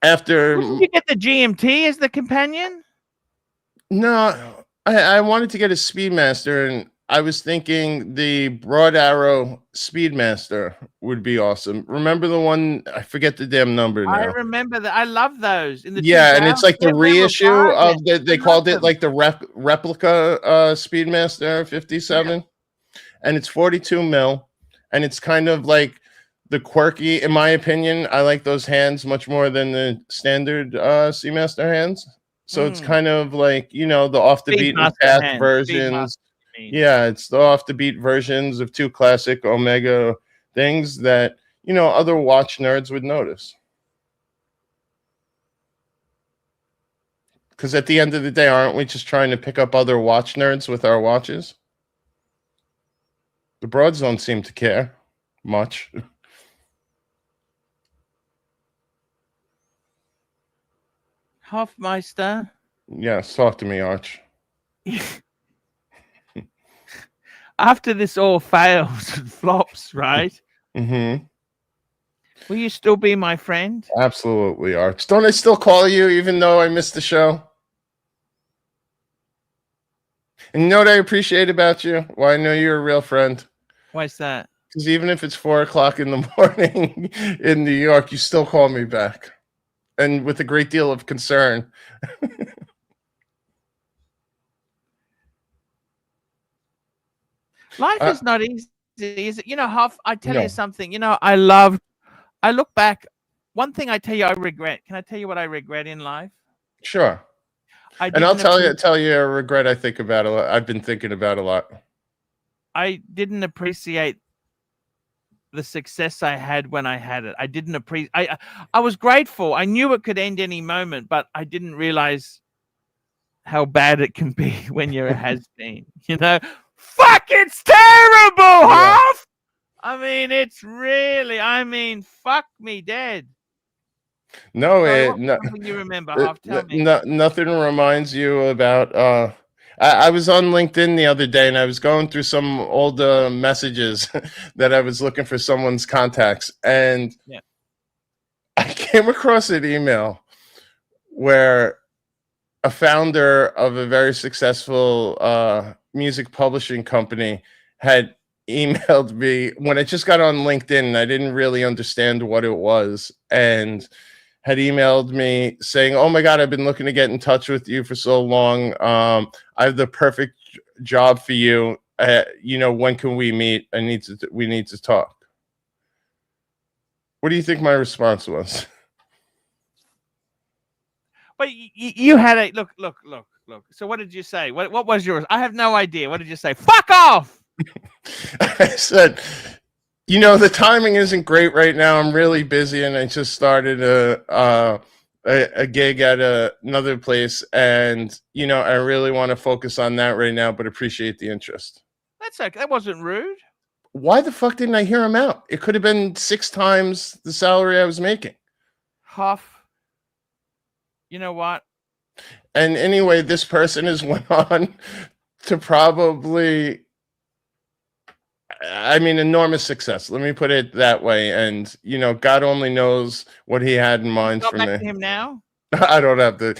after did you get the GMT as the companion? No, I wanted to get a Speedmaster, and I was thinking the Broad Arrow Speedmaster would be awesome. Remember the one? I forget the damn number now. I remember that. I love those. And it's like the reissue of they called it like the replica Speedmaster 57, and it's 42 mil, and it's kind of like the quirky. In my opinion, I like those hands much more than the standard Seamaster hands. So it's kind of like, the off the beaten path versions. Yeah, it's the off the beat versions of two classic Omega things that, other watch nerds would notice. Because at the end of the day, aren't we just trying to pick up other watch nerds with our watches? The broads don't seem to care much. Hofmeister. Yes, talk to me, Arch. After this all fails and flops, right? Will you still be my friend? Absolutely, Arch. Don't I still call you even though I missed the show? And you know what I appreciate about you? Well, I know you're a real friend. Why's that? Because even if it's 4:00 in the morning in New York, you still call me back. And with a great deal of concern. Life Uh, is not easy, is it? You know, Huff, I tell No. you something. You know, I look back. One thing I tell you, I regret. Can I tell you what I regret in life? Sure. I And I'll didn't tell you a regret I think about a lot. I've been thinking about a lot. I didn't appreciate the success I had when I had it. I didn't appreciate. I was grateful. I knew it could end any moment, but I didn't realize how bad it can be when you're a has been. You know, fuck, it's terrible, Yeah. Huff. I mean, it's really. I mean, fuck me dead. No, Sorry, it, no, something you remember, Huff? Tell me. nothing reminds you about. I was on LinkedIn the other day and I was going through some old messages that I was looking for someone's contacts, and Yeah. I came across an email where a founder of a very successful music publishing company had emailed me when I just got on LinkedIn and I didn't really understand what it was, and had emailed me saying, "Oh my God, I've been looking to get in touch with you for so long. I have the perfect job for you. You know, when can we meet? We need to talk." What do you think my response was? But you had a look. So what did you say? What was yours? I have no idea. What did you say? Fuck off. I said, "You know, the timing isn't great right now. I'm really busy, and I just started a gig at another place, and you know, I really want to focus on that right now, but appreciate the interest." That's okay. That wasn't rude. Why the fuck didn't I hear him out? It could have been 6 times the salary I was making. Huff. You know what? And anyway, this person has went on to probably, I mean, enormous success. Let me put it that way. And, you know, God only knows what he had in mind Not for back me. to him now. I don't have to.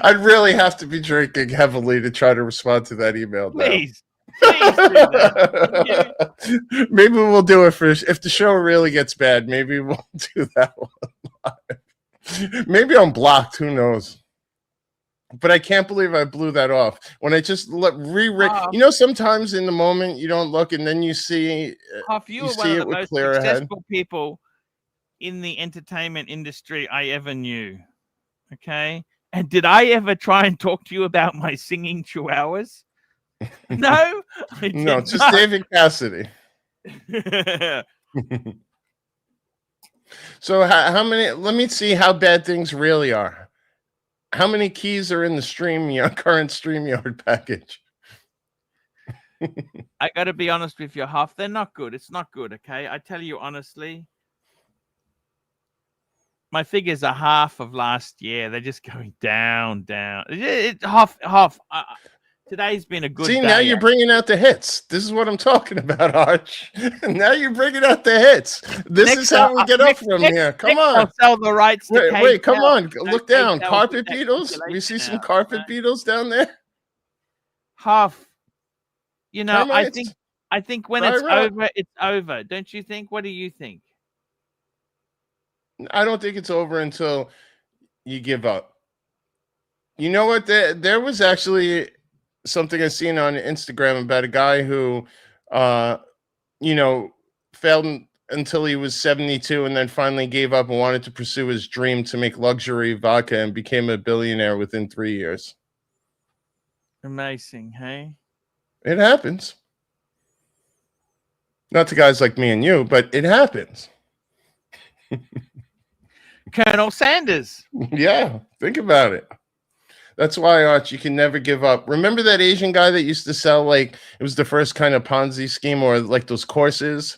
I'd really have to be drinking heavily to try to respond to that email now. Please do that. Maybe we'll do it for if the show really gets bad. Maybe we'll do that one live. Maybe I'm blocked. Who knows? But I can't believe I blew that off when I just reread. You know, sometimes in the moment you don't look, and then you see. Huff, you were one of the most successful people in the entertainment industry I ever knew. Okay, and did I ever try and talk to you about my singing chihuahuas? No, I did No, just not. David Cassidy. So how many? Let me see how bad things really are. How many keys are in the current StreamYard package? I got to be honest with you, Huff. They're not good. It's not good. Okay, I tell you honestly. My figures are half of last year. They're just going down. Huff. Today's been a good day. See, now you're bringing out the hits. This is what I'm talking about, Arch. Now you're bringing out the hits. This is how we get up from here. Come on. I'll sell the rights to wait, come on. Look down. Carpet beetles. We see some carpet beetles down there. Huff. You know, I think when it's over, it's over. Don't you think? What do you think? I don't think it's over until you give up. You know what? There was actually something I seen on Instagram about a guy who, you know, failed until he was 72 and then finally gave up and wanted to pursue his dream to make luxury vodka and became a billionaire within 3 years. Amazing, hey? It happens. Not to guys like me and you, but it happens. Colonel Sanders. Yeah, think about it. That's why, Arch, you can never give up. Remember that Asian guy that used to sell, like, it was the first kind of Ponzi scheme or like those courses?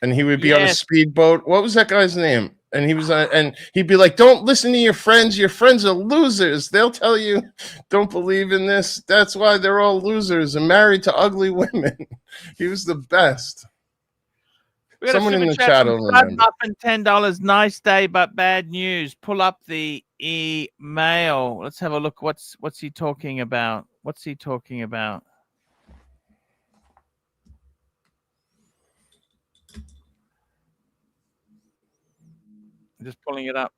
And he would be on a speedboat. What was that guy's name? And he was and he'd be like, "Don't listen to your friends. Your friends are losers. They'll tell you, don't believe in this. That's why they're all losers and married to ugly women." He was the best. Someone in the chat will remember. Up and $10. Nice day, but bad news. Pull up the email. Let's have a look. What's he talking about? What's he talking about? I'm just pulling it up.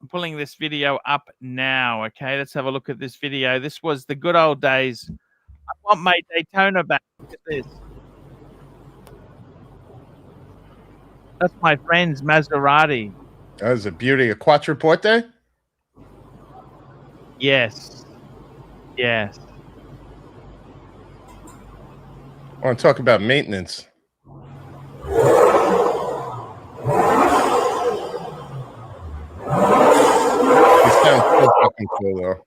I'm pulling this video up now. Okay, let's have a look at this video. This was the good old days. I want my Daytona back. Look at this. That's my friend's Maserati. That was a beauty. A Quattroporte? Yes. Yes. I want to talk about maintenance. It sounds so fucking cool, though.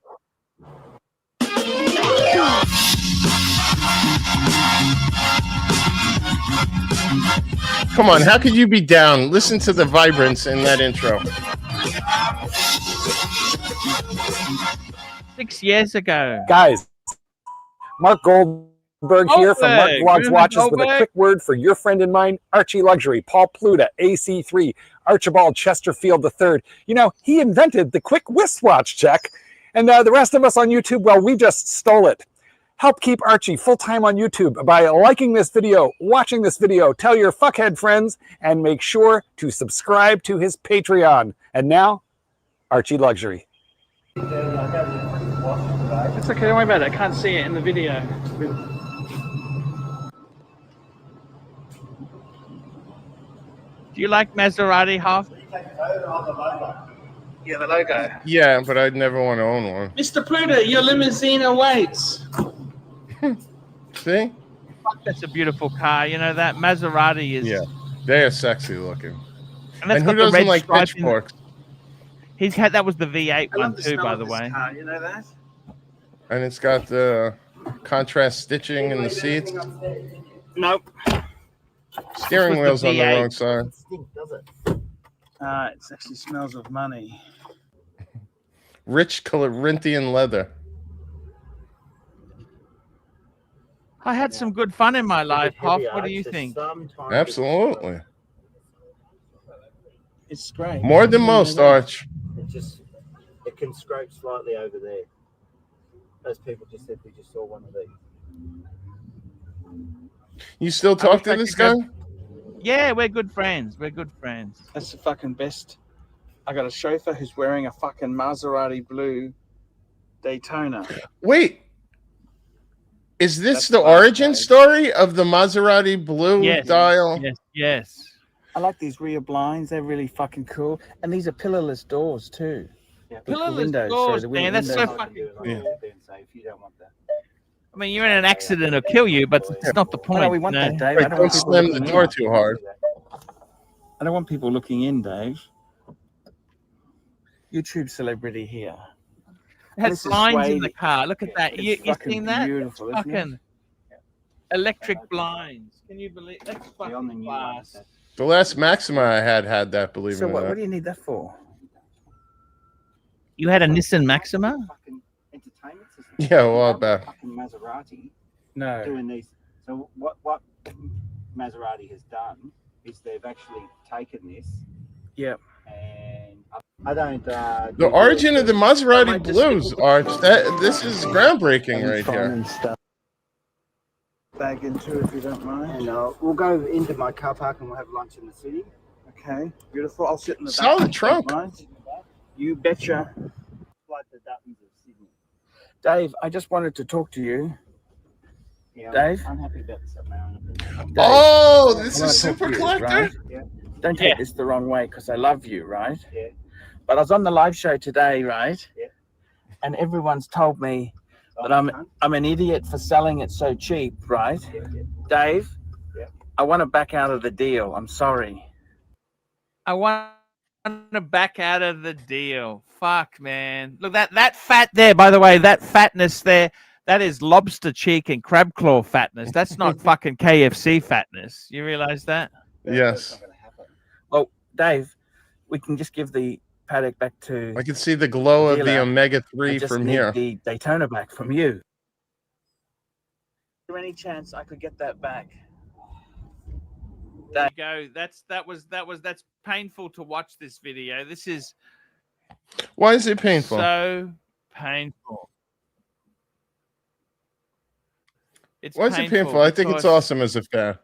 Come on, how could you be down? Listen to the vibrance in that intro. 6 years ago. Guys, Mark Goldberg here from Mark Vlogs Watches with a quick word for your friend and mine, Archie Luxury, Paul Pluta, AC3, Archibald Chesterfield III. You know, he invented the quick wristwatch check, and the rest of us on YouTube, well, we just stole it. Help keep Archie full-time on YouTube by liking this video, watching this video, tell your fuckhead friends, and make sure to subscribe to his Patreon. And now, Archie Luxury. It's okay, don't worry about it. I can't see it in the video. Do you like Maserati, Hoff? Yeah, the logo. Yeah, but I'd never want to own one. Mr. Pluta, your limousine awaits. See? Fuck, that's a beautiful car. You know that Maserati is. Yeah, they are sexy looking. And, And who doesn't like pitchforks? He's had that was the V8 I one love the too, smell by of the this way. car, you know that? And it's got the contrast stitching in the seats. Nope. Steering This was wheels the on the V8. wrong side. It actually smells of money. Rich Corinthian leather. I had some good fun in my life, Hoff. What do you think? Absolutely. It's great. More than most, Arch. It can scrape slightly over there. Those people just said we just saw one of these. You still talk to this guy? Yeah, we're good friends. We're good friends. That's the fucking best. I got a chauffeur who's wearing a fucking Maserati blue Daytona. Wait. Is this That's the fine, origin guys. story of the Maserati blue Yes. dial? Yes, yes. I like these rear blinds. They're really fucking cool. And these are pillarless doors too. Yeah. The Pillarless windows, doors, the man. That's so windows. fucking cool. Yeah. So if you don't want that. I mean, you're in an accident, it'll kill you, but it's not the Oh, point. no, we want you know? that, Dave. Wait, I don't don't want people slam the looking door in. too hard. I don't want people looking in, Dave. YouTube celebrity here. It had This is blinds in suede. the car. Look at that. It's You fucking seen that? beautiful, isn't it? Fucking electric blinds. Can you believe that's On the fucking new class. ones, The last Maxima I had that, believe So it or what not. do you need that for? You had a Nissan Maxima? Fucking entertainment system. Yeah, a while back. Fucking Maserati No. doing these. So what Maserati has done is they've actually taken this. Yep. And I don't. The origin of the Maserati blues, Arch. This is groundbreaking right here. Bag into if you don't mind. And we'll go into my car park and we'll have lunch in the city. Okay, beautiful. I'll sit in the back. Solid if you trunk. don't mind. You betcha. Like the Duttons of Sydney. Dave, I just wanted to talk to you. Yeah, Dave? I'm happy about the submariner. Dave, Oh, this I wanna is talk Super to you, Collector? right? Yeah. Don't take Yeah. this the wrong way because I love you, right? Yeah. But I was on the live show today, right? Yeah. And everyone's told me Oh, that cunt. I'm an idiot for selling it so cheap, right? Yeah, yeah. Dave, Yeah. I want to back out of the deal. I'm sorry. I want to back out of the deal. Fuck, man. Look, that fat there, by the way, that fatness there, that is lobster cheek and crab claw fatness. That's not fucking KFC fatness. You realize that? Yes. That's not gonna happen. Well, Dave, we can just give the paddock back to. I can see the glow of the Dealer. Omega I 3 just from need here. the Daytona back from you. Is there any chance I could get that back? There you go. That's painful to watch this video. This is Why is it painful? so painful. It's Why is it painful? I think it's because awesome as a fan.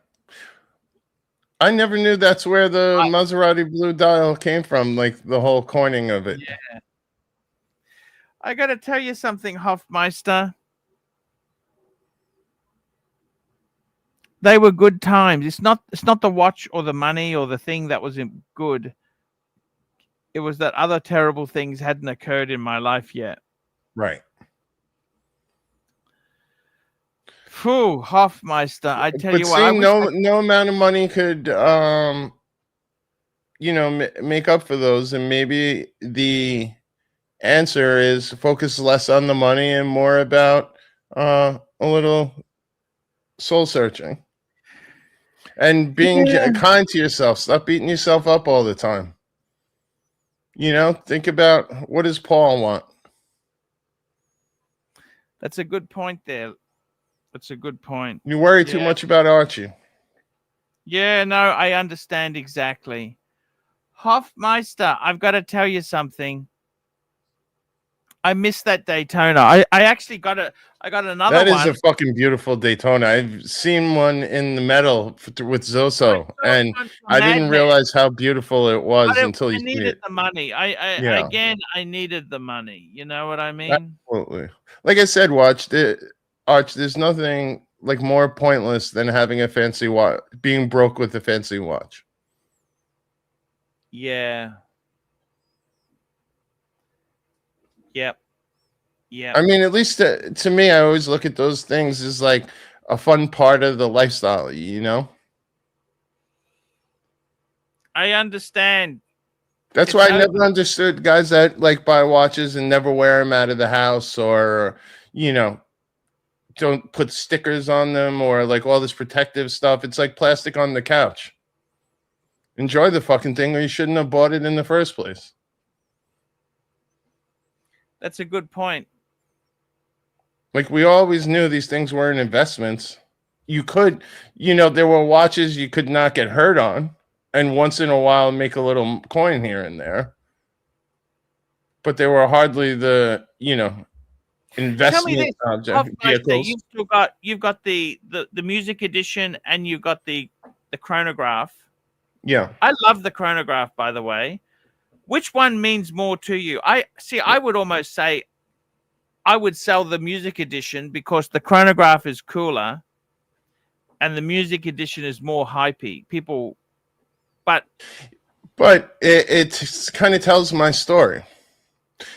I never knew that's where the Maserati blue dial came from, like the whole coining of it. Yeah. I got to tell you something, Hofmeister. They were good times. It's not the watch or the money or the thing that was good. It was that other terrible things hadn't occurred in my life yet. Right. Phew, Hofmeister. I tell But you see, what, no amount of money could make up for those, and maybe the answer is focus less on the money and more about a little soul searching and being kind to yourself. Stop beating yourself up all the time. Think about, what does Paul want? that's a good point there. That's a good point. You worry too much about Archie. Yeah, no, I understand exactly. Hofmeister, I've got to tell you something. I missed that Daytona. I actually got another one. That is a fucking beautiful Daytona. I've seen one in the metal with Zoso, and I didn't realize how beautiful it was until you see it. I needed the money. I needed the money. You know what I mean? Absolutely. Like I said, Arch, there's nothing like more pointless than having a fancy watch, being broke with a fancy watch. Yeah. Yep. Yeah. I mean, at least to me, I always look at those things as like a fun part of the lifestyle, I understand. That's why I never understood guys that like buy watches and never wear them out of the house, or, don't put stickers on them, or like all this protective stuff. It's like plastic on the couch. Enjoy the fucking thing, or you shouldn't have bought it in the first place. That's a good point. Like, we always knew these things weren't investments. You could, there were watches you could not get hurt on, and once in a while make a little coin here and there. But they were hardly the, investment object vehicles. You've got the music edition, and you've got the chronograph. Yeah. I love the chronograph, by the way. Which one means more to you? I would almost say I would sell the music edition because the chronograph is cooler and the music edition is more hypey. But it kind of tells my story.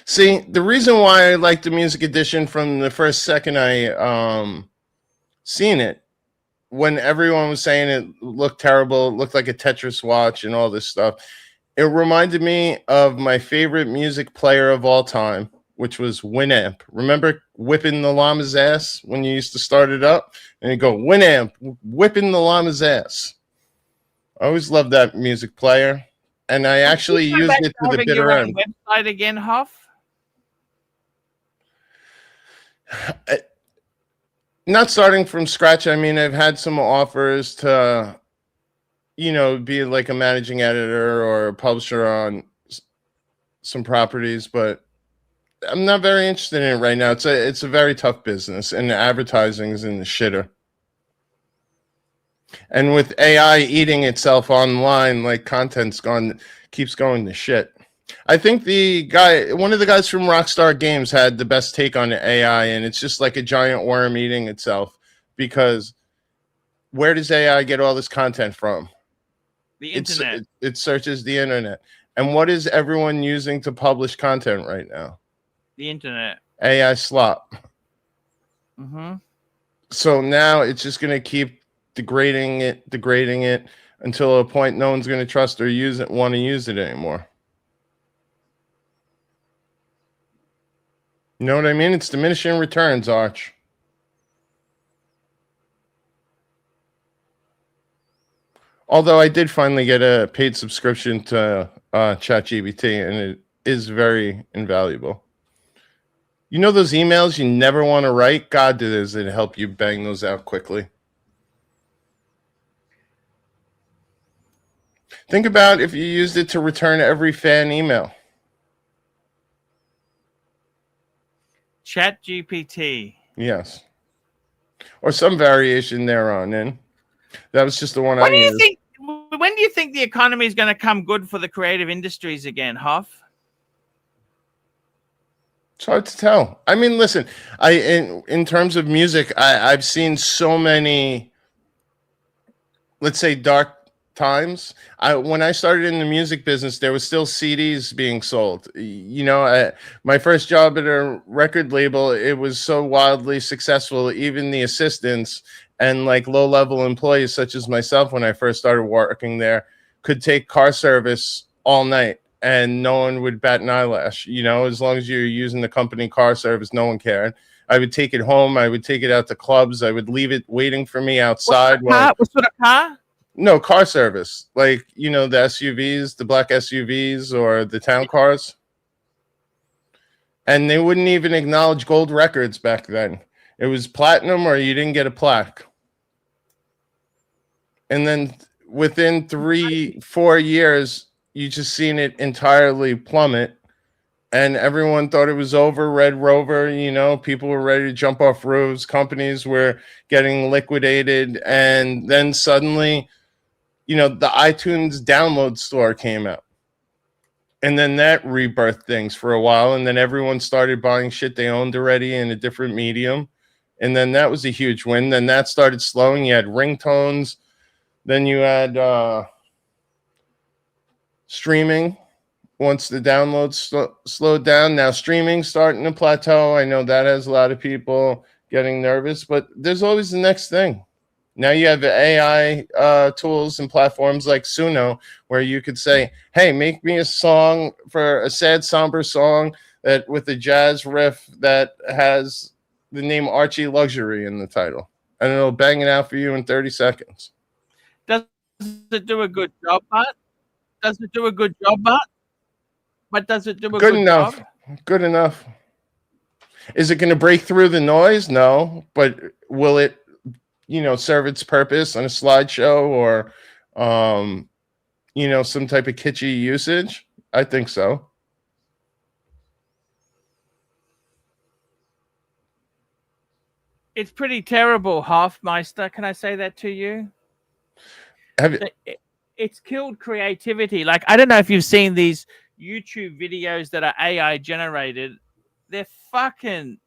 See, the reason why I like the music edition from the first second I seen it, when everyone was saying it looked terrible, it looked like a Tetris watch and all this stuff, it reminded me of my favorite music player of all time, which was Winamp. Remember whipping the llama's ass when you used to start it up? And you go, Winamp, whipping the llama's ass. I always loved that music player. And I actually used it to the bitter end. Website again, Hoff? Not starting from scratch. I mean, I've had some offers to, be like a managing editor or a publisher on some properties, but I'm not very interested in it right now. It's a very tough business, and the advertising is in the shitter. And with AI eating itself online, like keeps going to shit. I think one of the guys from Rockstar Games had the best take on the AI, and it's just like a giant worm eating itself, because where does AI get all this content from? The internet. It searches the internet. And what is everyone using to publish content right now? The internet. AI slop. Mm-hmm. So now it's just going to keep degrading it until a point no one's going to trust or want to use it anymore. You know what I mean? It's diminishing returns, Arch. Although I did finally get a paid subscription to ChatGPT, and it is very invaluable. You know those emails you never want to write? God, does it help you bang those out quickly. Think about if you used it to return every fan email. ChatGPT. Yes. Or some variation thereon. And that was just the one I used. when do you think the economy is going to come good for the creative industries again, Hoff? It's hard to tell. I mean, listen, in terms of music, I've seen so many, let's say, dark times. When I started in the music business, there was still CDs being sold. You know, my first job at a record label, it was so wildly successful. Even the assistants and like low-level employees, such as myself, when I first started working there, could take car service all night, and no one would bat an eyelash. You know, as long as you're using the company car service, no one cared. I would take it home. I would take it out to clubs. I would leave it waiting for me outside. What sort of car? No, car service. Like, you know, the SUVs, the black SUVs or the town cars. And they wouldn't even acknowledge gold records back then. It was platinum or you didn't get a plaque. And then within 3-4 years, you just seen it entirely plummet. And everyone thought it was over. Red Rover, you know, people were ready to jump off roofs. Companies were getting liquidated. And then suddenly, you know, the iTunes download store came out. And then that rebirthed things for a while. And then everyone started buying shit they owned already in a different medium. And then that was a huge win. Then that started slowing. You had ringtones. Then you had streaming. Once the downloads slowed down, now streaming's starting to plateau. I know that has a lot of people getting nervous, but there's always the next thing. Now you have AI tools and platforms like Suno, where you could say, hey, make me a song for a sad, somber song that with a jazz riff that has the name Archie Luxury in the title. And it'll bang it out for you in 30 seconds. Does it do a good job, Matt? Does it do a good job, Matt? But does it do a good enough job? Good enough. Is it going to break through the noise? No. But will it, you know, serve its purpose on a slideshow or, you know, some type of kitschy usage? I think so. It's pretty terrible, Hofmeister. Can I say that to you? Have you? It's killed creativity. Like, I don't know if you've seen these YouTube videos that are AI generated. They're fucking...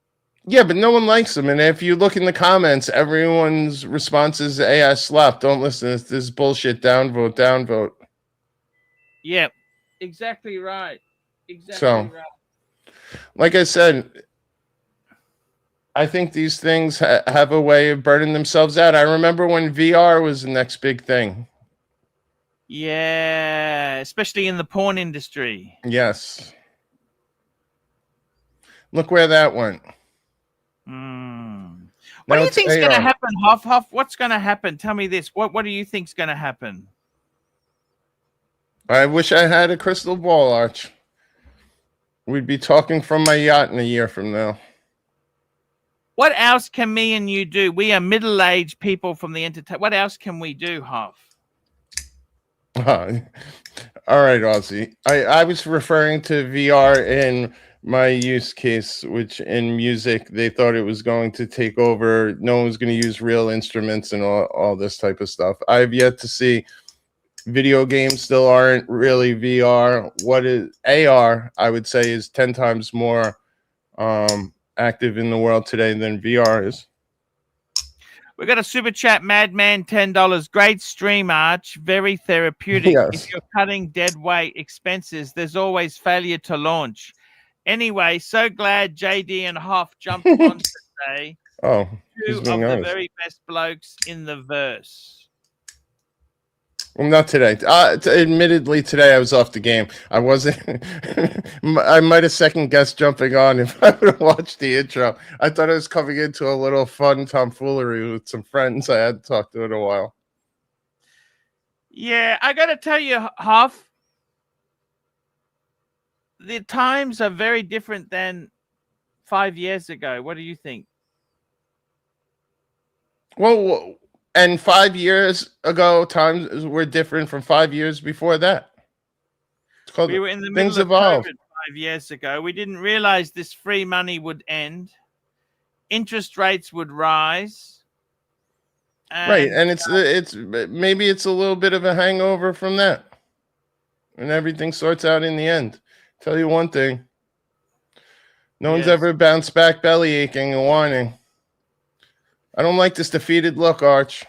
Yeah, but no one likes them. And if you look in the comments, everyone's response is AI slop. Don't listen to this bullshit. Downvote, downvote. Yeah, exactly right. Exactly So, right. like I said, I think these things have a way of burning themselves out. I remember when VR was the next big thing. Yeah, especially in the porn industry. Yes. Look where that went. What do you think's going to happen, Hoff? What's going to happen? Tell me this. What do you think's going to happen? I wish I had a crystal ball, Arch. We'd be talking from my yacht in a year from now. What else can me and you do? We are middle-aged people from the entertainment. What else can we do, Hoff? All right, Aussie. I was referring to VR in my use case, which in music, they thought it was going to take over. No one was going to use real instruments and all this type of stuff. I've yet to see. Video games still aren't really VR. What is AR, I would say, is 10 times more active in the world today than VR is. We got a super chat, Madman, $10. Great stream, Arch. Very therapeutic. Yes. If you're cutting dead weight expenses, there's always failure to launch. Anyway, so glad JD and Hoff jumped on today. Oh, two of the very best blokes in the verse. Well, not today. Admittedly, today I was off the game. I wasn't. I might have second guessed jumping on if I would have watched the intro. I thought I was coming into a little fun tomfoolery with some friends I hadn't talked to in a while. Yeah, I got to tell you, Hoff, the times are very different than 5 years ago. What do you think? Well, and 5 years ago, times were different from 5 years before that. We were in the middle of COVID 5 years ago. We didn't realize this free money would end. Interest rates would rise. Right, and it's maybe it's a little bit of a hangover from that, and everything sorts out in the end. Tell you one thing: no one's ever bounced back belly aching and whining. I don't like this defeated look, Arch.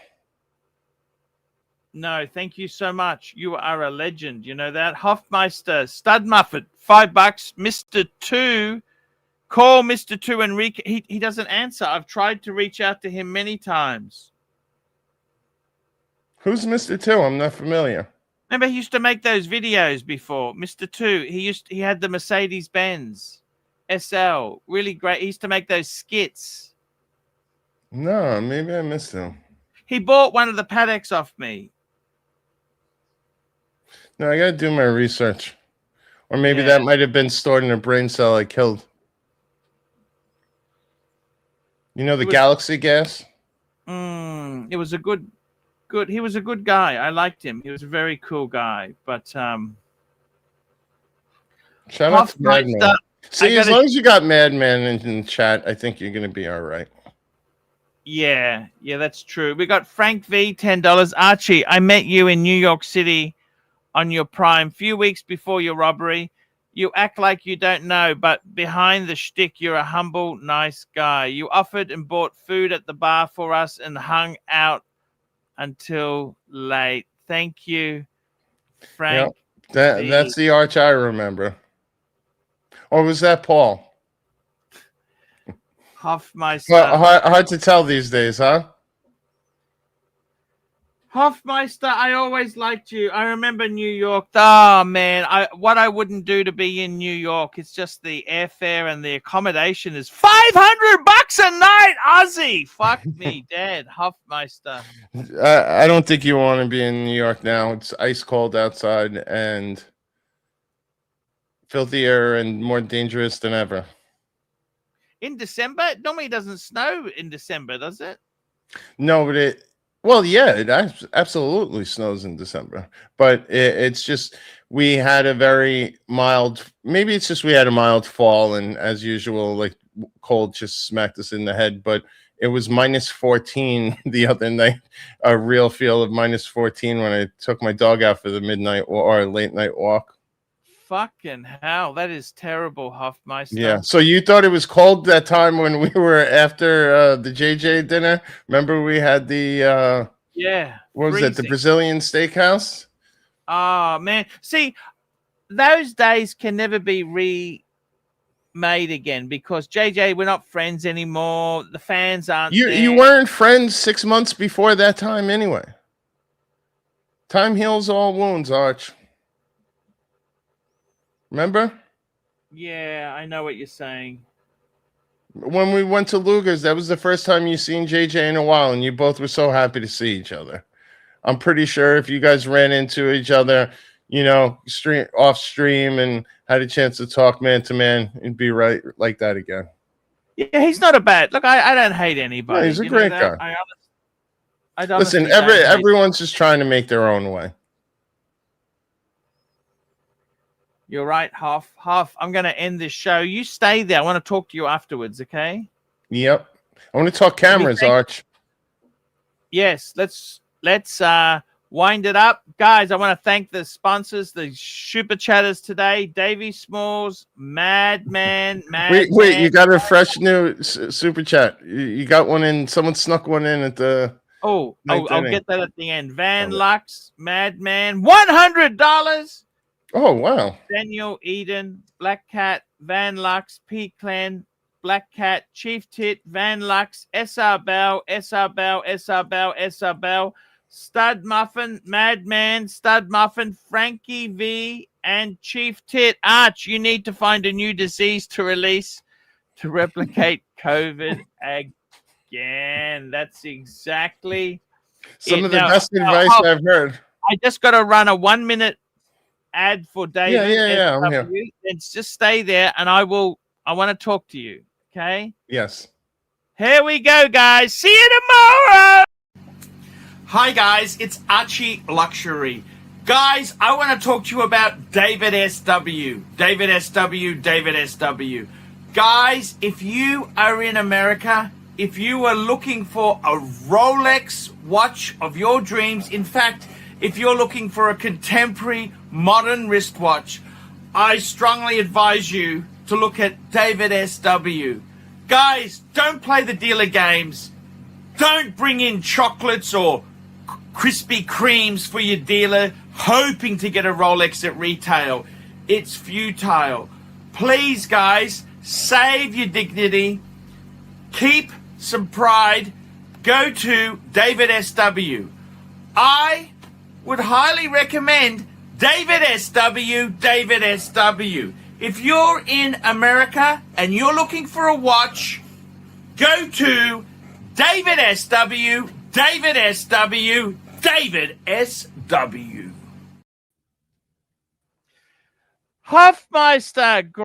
No, thank you so much. You are a legend. You know that. Hofmeister, Stud Muffet, $5. Mr. 2, call Mr. 2 Enrique. He doesn't answer. I've tried to reach out to him many times. Who's Mr. 2? I'm not familiar. Remember, he used to make those videos before. Mr. 2, he had the Mercedes-Benz SL. Really great. He used to make those skits. No, maybe I missed him. He bought one of the paddocks off me. No, I got to do my research. Or maybe that might have been stored in a brain cell I killed. You know the Galaxy gas? It was a good. He was a good guy. I liked him. He was a very cool guy. But shout out to Madman. See, as long as you got Madman in the chat, I think you're going to be all right. Yeah, that's true. We got Frank V, $10. Archie, I met you in New York City on your prime, few weeks before your robbery. You act like you don't know, but behind the shtick, you're a humble, nice guy. You offered and bought food at the bar for us and hung out until late. Thank you, Frank. Yep. That's the Arch I remember. Or was that Paul? Hofmeister. Well, hard to tell these days, huh? Hofmeister, I always liked you. I remember New York. Oh man, what I wouldn't do to be in New York. It's just the airfare and the accommodation is $500 a night, Aussie. Fuck me, dead. Hofmeister. I don't think you want to be in New York now. It's ice cold outside and filthier and more dangerous than ever. In December, it normally doesn't snow in December, does it? No, but it absolutely snows in December. But it's just we had a very mild. Maybe it's just we had a mild fall, and as usual, like cold just smacked us in the head. But it was -14 the other night, a real feel of -14 when I took my dog out for the midnight or late night walk. Fucking hell, that is terrible, Hofmeister. Yeah, so you thought it was cold that time when we were after the JJ dinner? Remember we had the what was it, the Brazilian steakhouse? Oh man, see, those days can never be remade again because JJ, we're not friends anymore. The fans aren't. You weren't friends 6 months before that time anyway. Time heals all wounds, Arch. Remember? Yeah, I know what you're saying. When we went to Luger's, that was the first time you seen JJ in a while, and you both were so happy to see each other. I'm pretty sure if you guys ran into each other, you know, off stream and had a chance to talk man to man, it'd be right like that again. Yeah, he's not a bad. Look, I don't hate anybody. No, he's a great guy. Listen, everyone's everyone's just trying to make their own way. You're right, Hoff. I'm going to end this show. You stay there. I want to talk to you afterwards, okay? Yep. I want to talk cameras, Arch. Yes, let's wind it up. Guys, I want to thank the sponsors, the super chatters today. Davey Smalls, Madman. Wait, you got a fresh new super chat. You got one in. Someone snuck one in at the... I'll get that at the end. Van Lux, Madman, $100. Oh, wow. Daniel Eden, Black Cat, Van Lux, P Clan, Black Cat, Chief Tit, Van Lux, SR Bell, Stud Muffin, Madman, Stud Muffin, Frankie V, and Chief Tit. Arch, you need to find a new disease to release to replicate COVID again. That's exactly some of the best advice I've heard. I just got to run a 1 minute ad for David. Yeah, I'm here. Let's just stay there, and I want to talk to you. Okay? Yes. Here we go, guys. See you tomorrow. Hi, guys. It's Archie Luxury. Guys, I want to talk to you about David SW. David SW. Guys, if you are in America, if you are looking for a Rolex watch of your dreams, in fact, if you're looking for a contemporary modern wristwatch, I strongly advise you to look at David SW. Guys, don't play the dealer games. Don't bring in chocolates or Krispy Kremes for your dealer hoping to get a Rolex at retail. It's futile. Please, guys, save your dignity. Keep some pride. Go to David SW. I would highly recommend David SW, David SW. If you're in America and you're looking for a watch, go to David SW, David SW, David SW. Hofmeister.